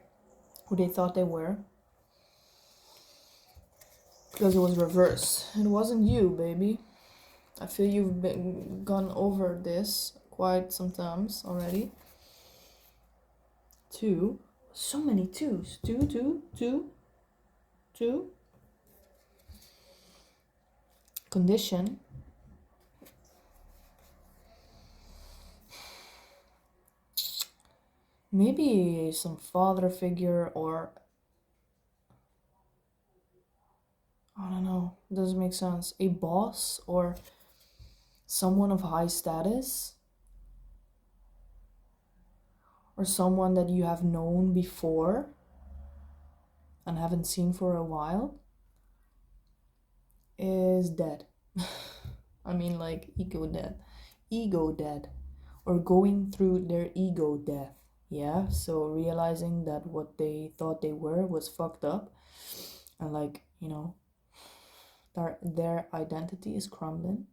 who they thought they were. Because it was reversed. It wasn't you, baby. I feel you've gone over this quite sometimes already. 2. So many twos. 2. Condition. Maybe some father figure, or I don't know, doesn't make sense. A boss or someone of high status, or someone that you have known before and haven't seen for a while is dead. I mean, like ego dead, or going through their ego death. Yeah, so realizing that what they thought they were was fucked up, and like, you know, their identity is crumbling.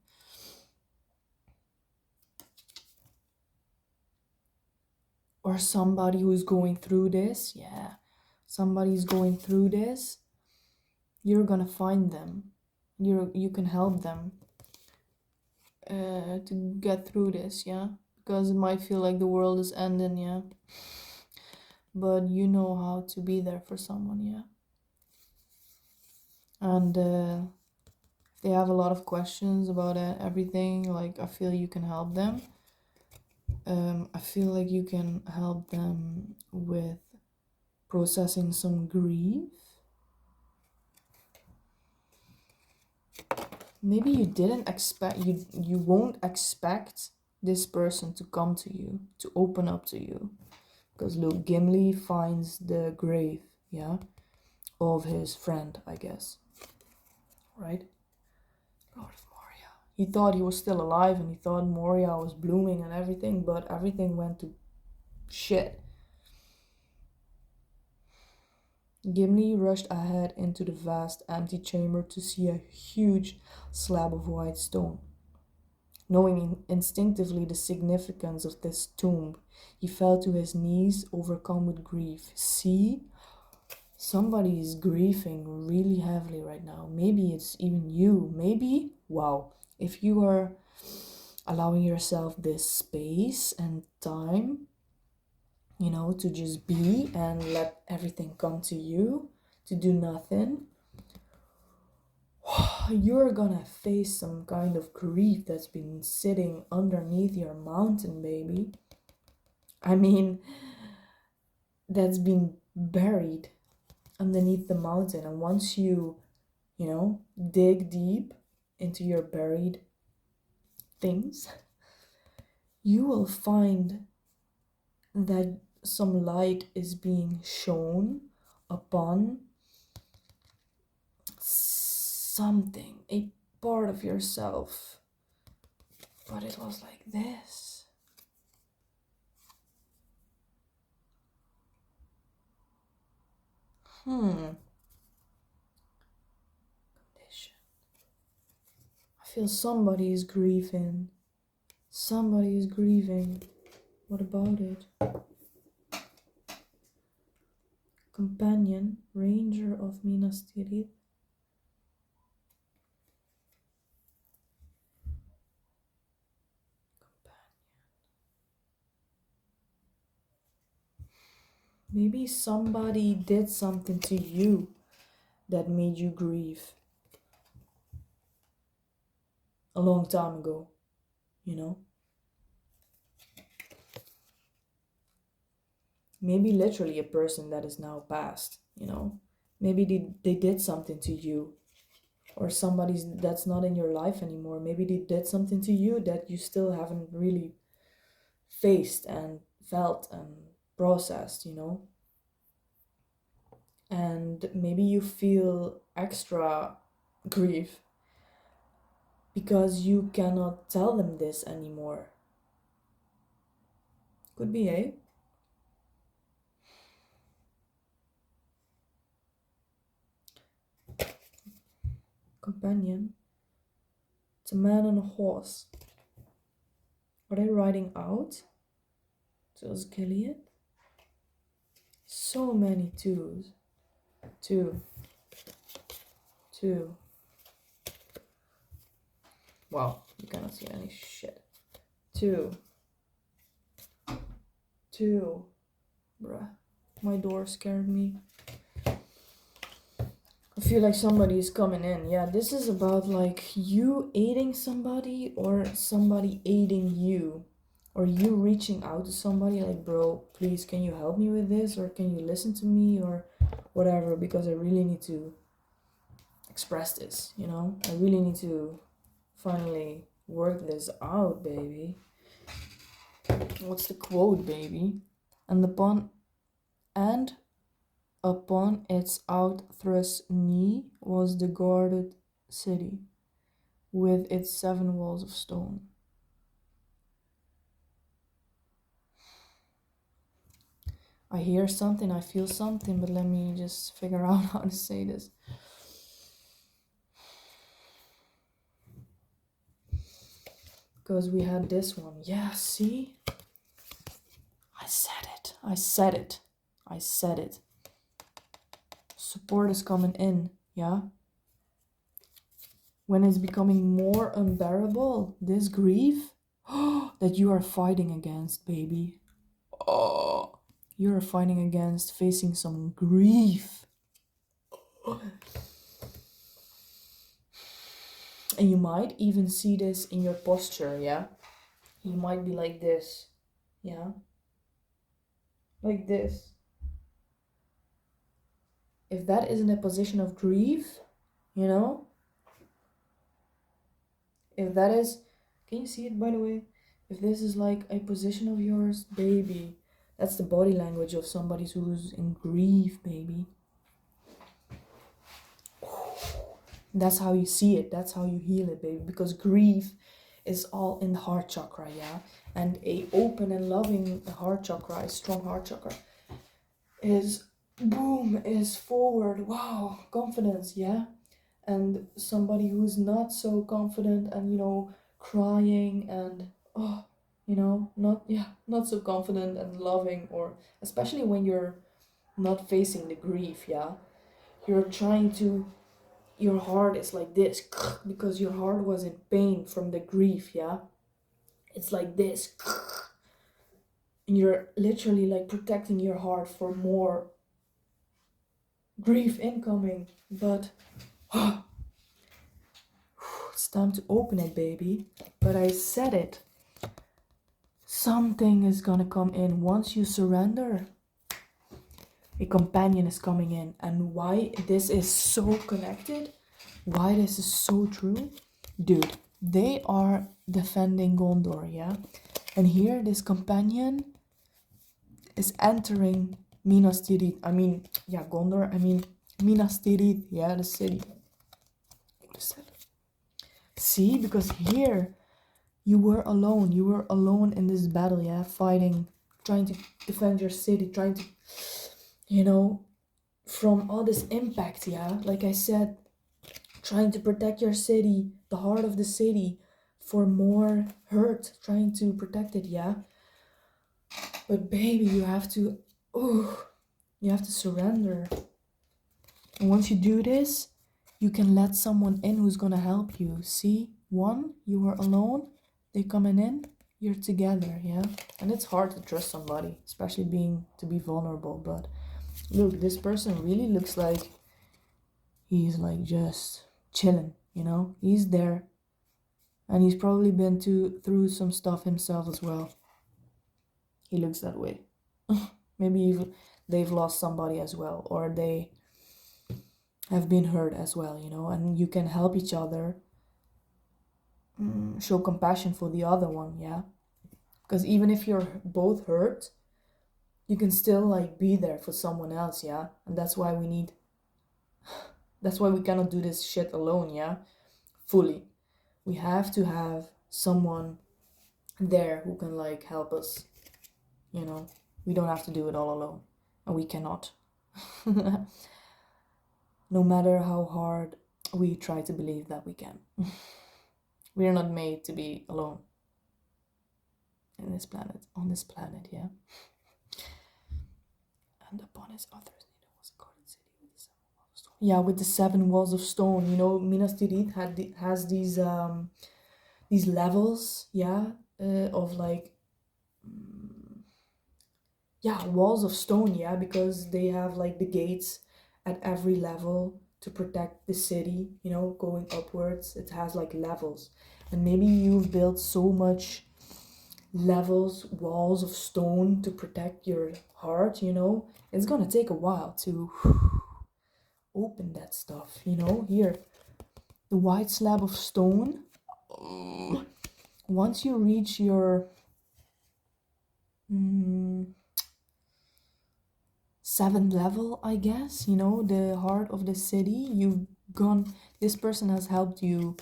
Or somebody who's going through this. Yeah, somebody's going through this. You're gonna find them. You can help them to get through this, yeah, because it might feel like the world is ending, yeah, but you know how to be there for someone, yeah. And if They have a lot of questions about everything. Like, I feel you can help them. I feel like you can help them with processing some grief. Maybe you didn't expect, you won't expect this person to come to you, to open up to you. Because look, Gimli finds the grave, yeah, of his friend, I guess. Right? Lord of Moria. He thought he was still alive and he thought Moria was blooming and everything, but everything went to shit. Gimli rushed ahead into the vast empty chamber to see a huge slab of white stone. Knowing instinctively the significance of this tomb, he fell to his knees, overcome with grief. See? Somebody is grieving really heavily right now. Maybe it's even you. Maybe, wow, if you are allowing yourself this space and time, to just be and let everything come to you, to do nothing, you're gonna face some kind of grief that's been sitting underneath your mountain, baby. I mean, that's been buried underneath the mountain. And once you dig deep into your buried things, you will find that some light is being shown upon something, a part of yourself. But it was like this. Condition. I feel somebody is grieving. Somebody is grieving. What about it? Companion, ranger of Minas Tirith. Maybe somebody did something to you that made you grieve a long time ago, Maybe literally a person that is now past, Maybe they did something to you, or somebody that's not in your life anymore. Maybe they did something to you that you still haven't really faced and felt and processed, And maybe you feel extra grief because you cannot tell them this anymore. Could be, eh? Companion. It's a man on a horse. Are they riding out to Osgiliath? So many twos. Two. Wow, you cannot see any shit. Two. Bruh, my door scared me. I feel like somebody is coming in. Yeah, this is about like you aiding somebody or somebody aiding you. Or you reaching out to somebody like, bro, please, can you help me with this? Or can you listen to me? Or whatever, because I really need to express this, I really need to finally work this out, baby. What's the quote, baby? And upon its outthrust knee was the guarded city, with its 7 walls of stone. I hear something, I feel something, but let me just figure out how to say this. Because we had this one. Yeah, see? I said it. Support is coming in, yeah? When it's becoming more unbearable, this grief that you are fighting against, baby. Oh, you are fighting against facing some grief. And you might even see this in your posture, yeah? You might be like this, yeah? Like this. If that isn't a position of grief, you know, if that is, can you see it by the way? If this is like a position of yours, baby, that's the body language of somebody who's in grief, baby. That's how you see it, that's how you heal it, baby, because grief is all in the heart chakra, yeah? And a open and loving heart chakra, a strong heart chakra, is boom, is forward, wow, confidence, yeah? And somebody who's not so confident and, you know, crying and, oh, you know, not so confident and loving, or especially when you're not facing the grief, yeah? You're trying to, your heart is like this because your heart was in pain from the grief, yeah? It's like this. And you're literally like protecting your heart for more grief incoming. But it's time to open it, baby. But I said it. Something is gonna come in once you surrender. A companion is coming in. And why this is so connected, why this is so true, dude, they are defending Gondor, yeah? And here this companion is entering Minas Tirith. I mean, yeah, Gondor, I mean, Minas Tirith, yeah, the city. See, because here you were alone. You were alone in this battle, yeah, fighting, trying to defend your city, trying to, you know, from all this impact, yeah, like I said, trying to protect your city, the heart of the city, for more hurt, trying to protect it, yeah. But baby, you have to, oh, you have to surrender. And once you do this, you can let someone in who's gonna help you. See, one, you were alone, they coming in, you're together, yeah. And it's hard to trust somebody, especially to be vulnerable. But look, this person really looks like he's like just chilling, you know. He's there, and he's probably been through some stuff himself as well. He looks that way. Maybe even they've lost somebody as well, or they have been hurt as well, you know. And you can help each other, show compassion for the other one, yeah. Because even if you're both hurt, you can still like be there for someone else, yeah. And that's why we cannot do this shit alone, yeah, fully. We have to have someone there who can like help us, you know. We don't have to do it all alone, and we cannot. No matter how hard we try to believe that we can. We are not made to be alone in this planet, on this planet, yeah. And upon his others, was a garden city with the 7 walls of stone. Yeah, with the 7 walls of stone, you know. Minas Tirith has these levels, yeah, of like, yeah, walls of stone, yeah, because they have like the gates at every level to protect the city, you know, going upwards. It has like levels. And maybe you've built so much levels, walls of stone to protect your heart, you know. It's gonna take a while to open that stuff, you know. Here, the white slab of stone. Once you reach your 7th level, I guess, you know, the heart of the city, this person has helped you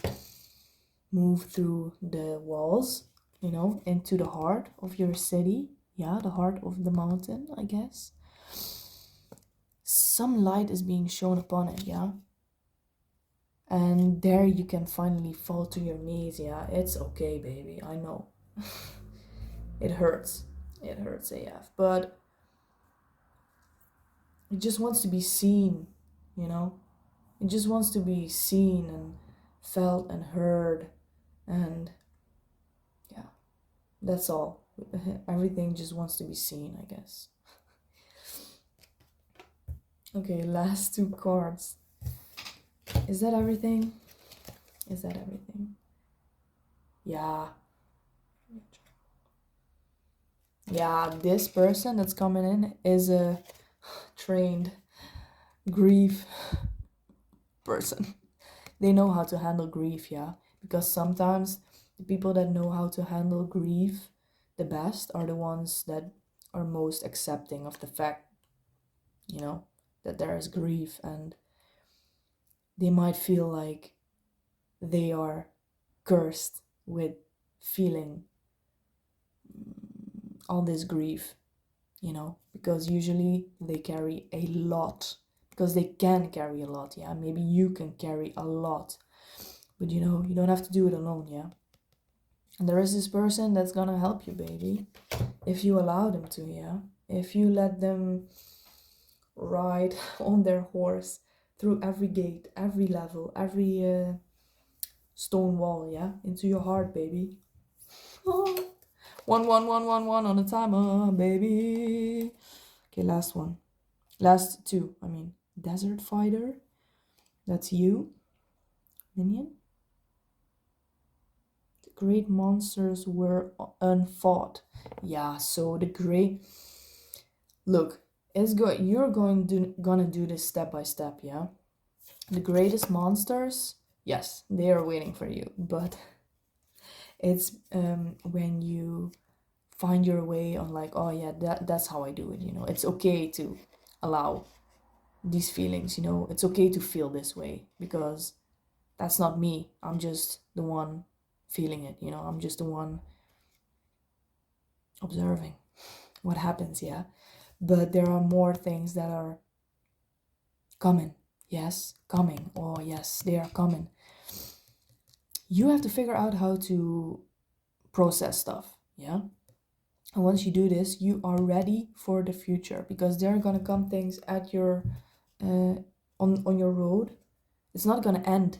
move through the walls, you know, into the heart of your city, yeah, the heart of the mountain, I guess. Some light is being shown upon it, yeah. And there you can finally fall to your knees, yeah. It's okay, baby, I know. It hurts AF, but it just wants to be seen, you know. It just wants to be seen and felt and heard, and yeah, that's all. Everything just wants to be seen, I guess. Okay, last 2 cards. Is that everything? Is that everything? Yeah. Yeah, this person that's coming in is a trained grief person. They know how to handle grief, yeah. Because sometimes the people that know how to handle grief the best are the ones that are most accepting of the fact, that there is grief, and they might feel like they are cursed with feeling all this grief, because usually they carry a lot, because they can carry a lot, yeah. Maybe you can carry a lot, but you don't have to do it alone, yeah. And there is this person that's gonna help you, baby, if you allow them to, yeah. If you let them ride on their horse through every gate, every level, every stone wall, yeah, into your heart, baby. Oh. 1 1 1 1 1 on the timer, baby. Okay, last one. Last two, I mean. Desert Fighter. That's you. Minion. The great monsters were unfought. Yeah, so the great... Look, it's good. You're gonna do this step by step, yeah? The greatest monsters, yes, they are waiting for you. But it's when you find your way on, like, oh yeah, that's how I do it, It's okay to allow these feelings, It's okay to feel this way, because that's not me. I'm just the one feeling it, I'm just the one observing what happens, yeah. But there are more things that are coming. Yes, coming. Oh yes, they are coming. You have to figure out how to process stuff, yeah. And once you do this, you are ready for the future, because there are gonna come things at your on your road. It's not gonna end.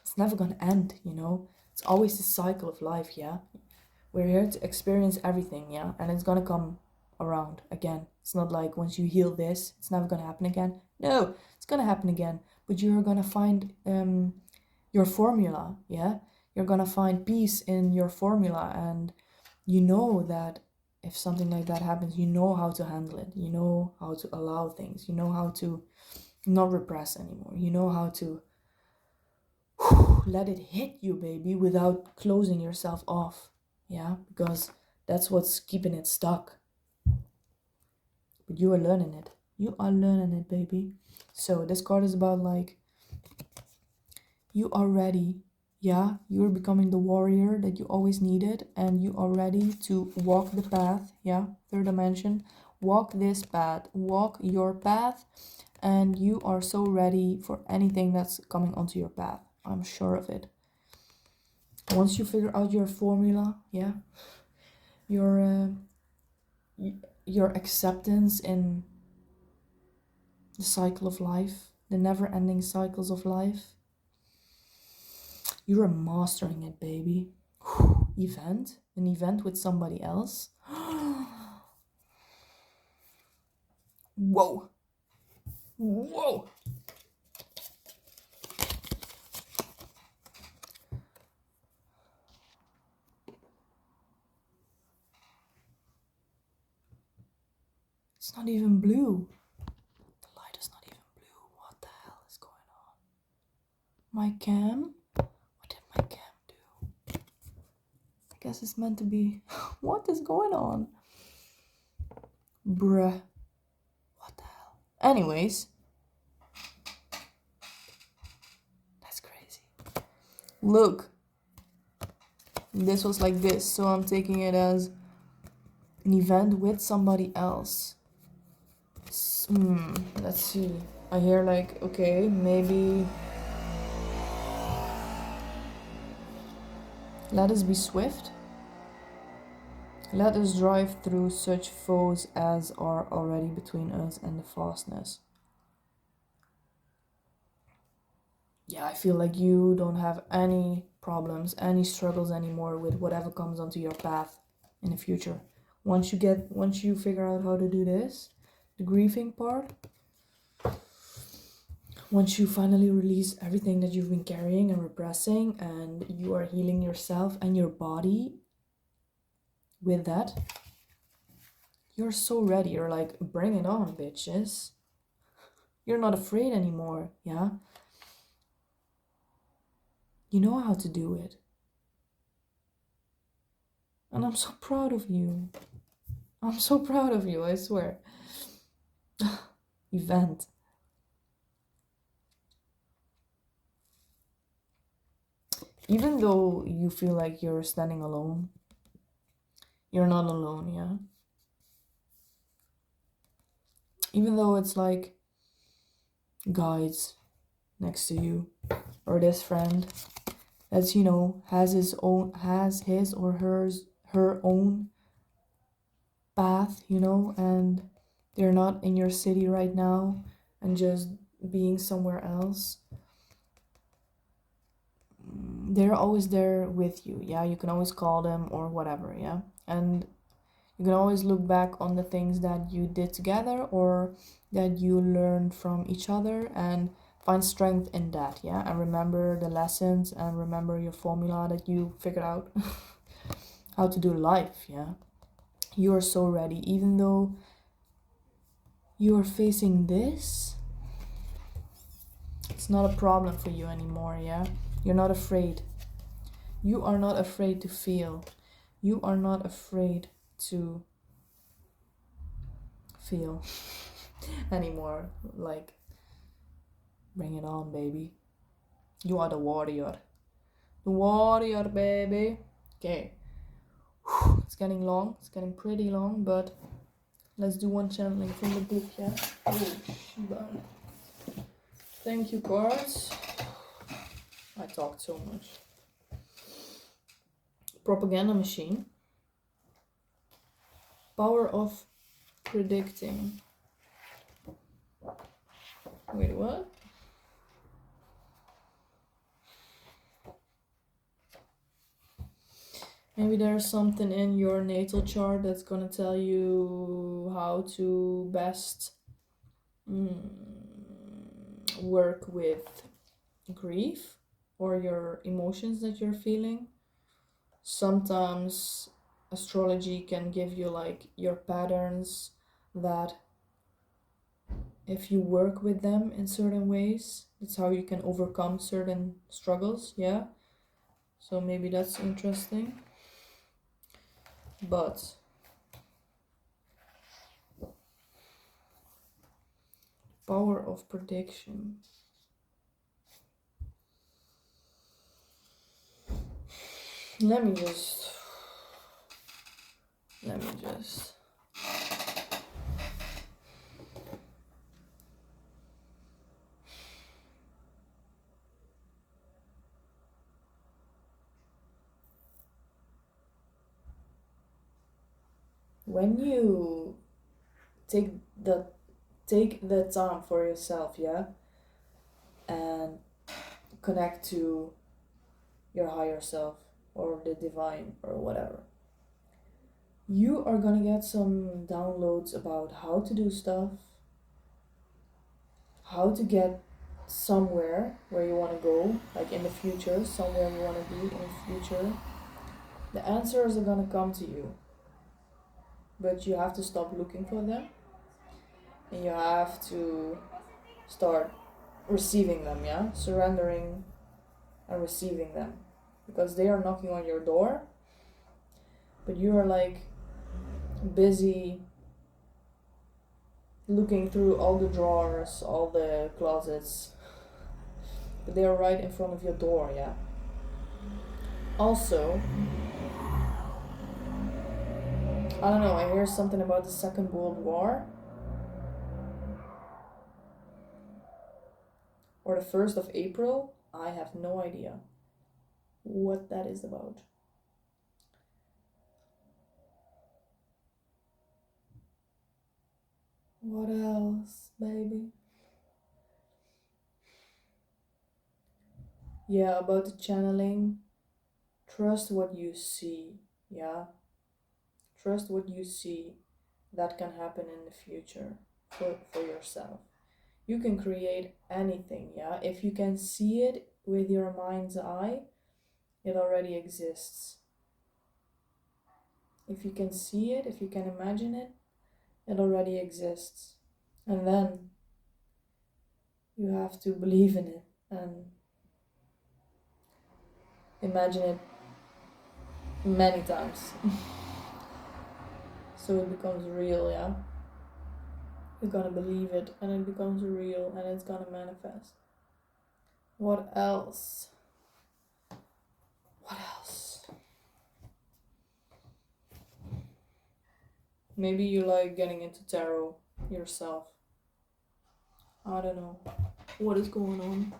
It's never gonna end, It's always the cycle of life, yeah. We're here to experience everything, yeah, and it's gonna come around again. It's not like once you heal this, it's never gonna happen again. No, it's gonna happen again, but you're gonna find your formula, yeah. You're gonna find peace in your formula, and you know that if something like that happens, you know how to handle it. You know how to allow things. You know how to not repress anymore. You know how to let it hit you, baby, without closing yourself off. Yeah, because that's what's keeping it stuck. But you are learning it. You are learning it, baby. So this card is about, like, you are ready. Yeah, you're becoming the warrior that you always needed, and you are ready to walk the path. Yeah, third dimension. Walk this path. Walk your path, and you are so ready for anything that's coming onto your path. I'm sure of it. Once you figure out your formula, yeah, your your acceptance in the cycle of life, the never-ending cycles of life, you are mastering it, baby. An event with somebody else. Whoa. Whoa. It's not even blue. The light is not even blue. What the hell is going on? My cam? What did my cam do? I guess it's meant to be... What is going on? Bruh. What the hell? Anyways. That's crazy. Look. This was like this, so I'm taking it as an event with somebody else. Let's see. I hear, like, okay, maybe let us be swift. Let us drive through such foes as are already between us and the fastness. Yeah, I feel like you don't have any problems, any struggles anymore with whatever comes onto your path in the future. Once you figure out how to do this, the grieving part, Once you finally release everything that you've been carrying and repressing, and you are healing yourself and your body with that, you're so ready. You're like, bring it on, bitches. You're not afraid anymore, yeah? You know how to do it. And I'm so proud of you. I'm so proud of you, I swear. Event. Even though you feel like you're standing alone, you're not alone, yeah? Even though it's like guides next to you, or this friend that's, has his or her own path, and they're not in your city right now and just being somewhere else. They're always there with you, yeah? You can always call them or whatever, yeah? And you can always look back on the things that you did together or that you learned from each other and find strength in that, yeah? And remember the lessons and remember your formula that you figured out how to do life, yeah? You are so ready. Even though you are facing this, it's not a problem for you anymore, yeah? You're not afraid. You are not afraid to feel. You are not afraid to feel anymore. Like, bring it on, baby. You are the warrior. The warrior, baby. Okay. It's getting long. It's getting pretty long, but let's do one channeling from the book, yeah? Oh, Shiba. Thank you, cards. I talked so much. Propaganda machine. Power of predicting. Wait, what? Maybe there's something in your natal chart that's gonna tell you how to best work with grief or your emotions that you're feeling. Sometimes astrology can give you like your patterns that if you work with them in certain ways, that's how you can overcome certain struggles, yeah? So maybe that's interesting. But power of prediction. Let me just when you take the time for yourself, yeah, and connect to your higher self or the divine or whatever, you are gonna get some downloads about how to do stuff, how to get somewhere where you want to go, like in the future, somewhere you want to be in the future. The answers are gonna come to you, but you have to stop looking for them and you have to start receiving them, yeah? Surrendering and receiving them, because they are knocking on your door, but you are like busy looking through all the drawers, all the closets, but they are right in front of your door, yeah? Also, I don't know, I hear something about the Second World War or the 1st of April. I have no idea what that is about. What else, baby? Yeah, about the channeling. Trust what you see, yeah? Trust what you see that can happen in the future for yourself. You can create anything, yeah? If you can see it with your mind's eye, it already exists. If you can see it, if you can imagine it, it already exists. And then you have to believe in it and imagine it many times. So it becomes real, yeah? You're gonna believe it and it becomes real and it's gonna manifest. What else? What else? Maybe you like getting into tarot yourself. I don't know. What is going on?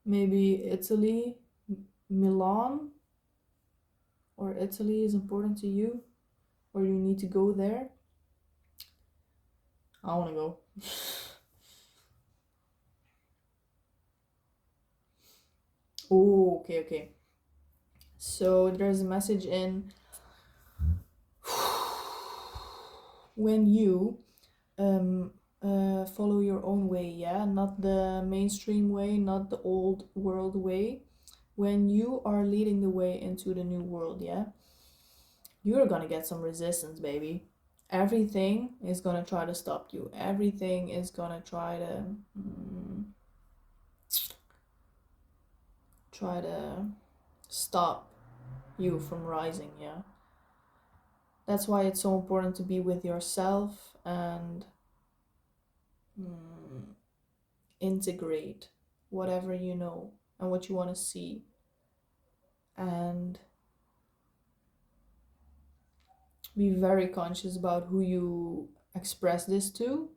Maybe Italy, Milan, or Italy is important to you, or you need to go there. I wanna go. Oh, okay, okay. So there's a message in when you follow your own way, yeah, not the mainstream way, not the old world way. When you are leading the way into the new world, yeah, you're gonna get some resistance, baby. Everything is gonna try to stop you. Everything is gonna try to stop you from rising, yeah. That's why it's so important to be with yourself and integrate whatever you know and what you want to see, and be very conscious about who you express this to,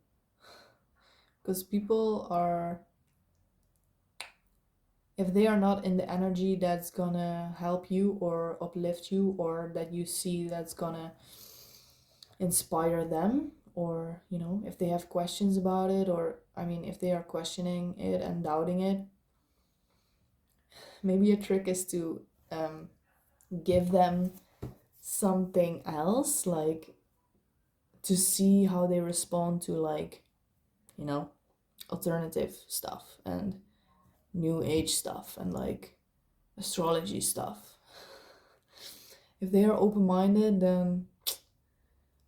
because people are, if they are not in the energy that's gonna help you or uplift you, or that you see that's gonna inspire them, or if they have questions about it, or I mean if they are questioning it and doubting it, maybe a trick is to give them something else, like to see how they respond to, like, alternative stuff and new age stuff and like astrology stuff. If they are open-minded, then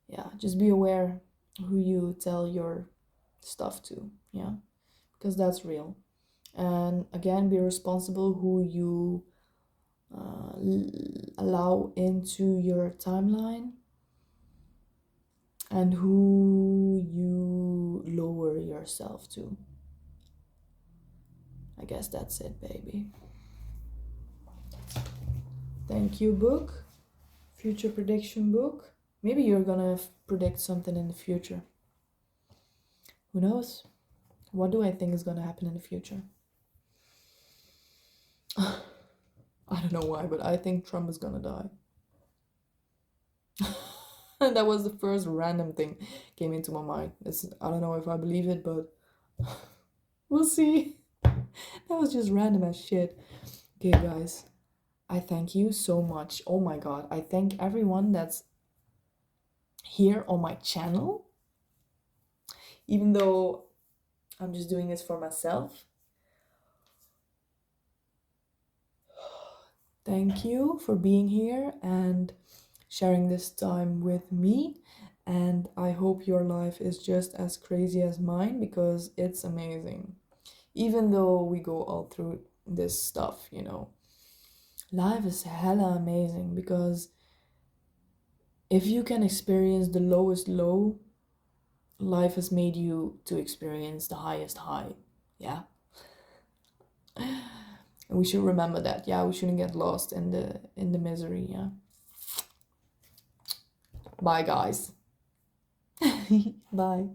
yeah, just be aware who you tell your stuff to, yeah, because that's real. And again, be responsible who you allow into your timeline and who you lower yourself to. I guess that's it, baby. Thank you, book. Future prediction book. Maybe you're gonna predict something in the future. Who knows? What do I think is gonna happen in the future? I don't know why, but I think Trump is gonna die. And that was the first random thing came into my mind. I don't know if I believe it, but we'll see. That was just random as shit. Okay, guys, I thank you so much. Oh my god, I thank everyone that's here on my channel. Even though I'm just doing this for myself. Thank you for being here and sharing this time with me. And I hope your life is just as crazy as mine, because it's amazing. Even though we go all through this stuff, life is hella amazing, because if you can experience the lowest low, life has made you to experience the highest high. Yeah. And we should remember that. Yeah, we shouldn't get lost in the misery. Yeah. Bye, guys. Bye.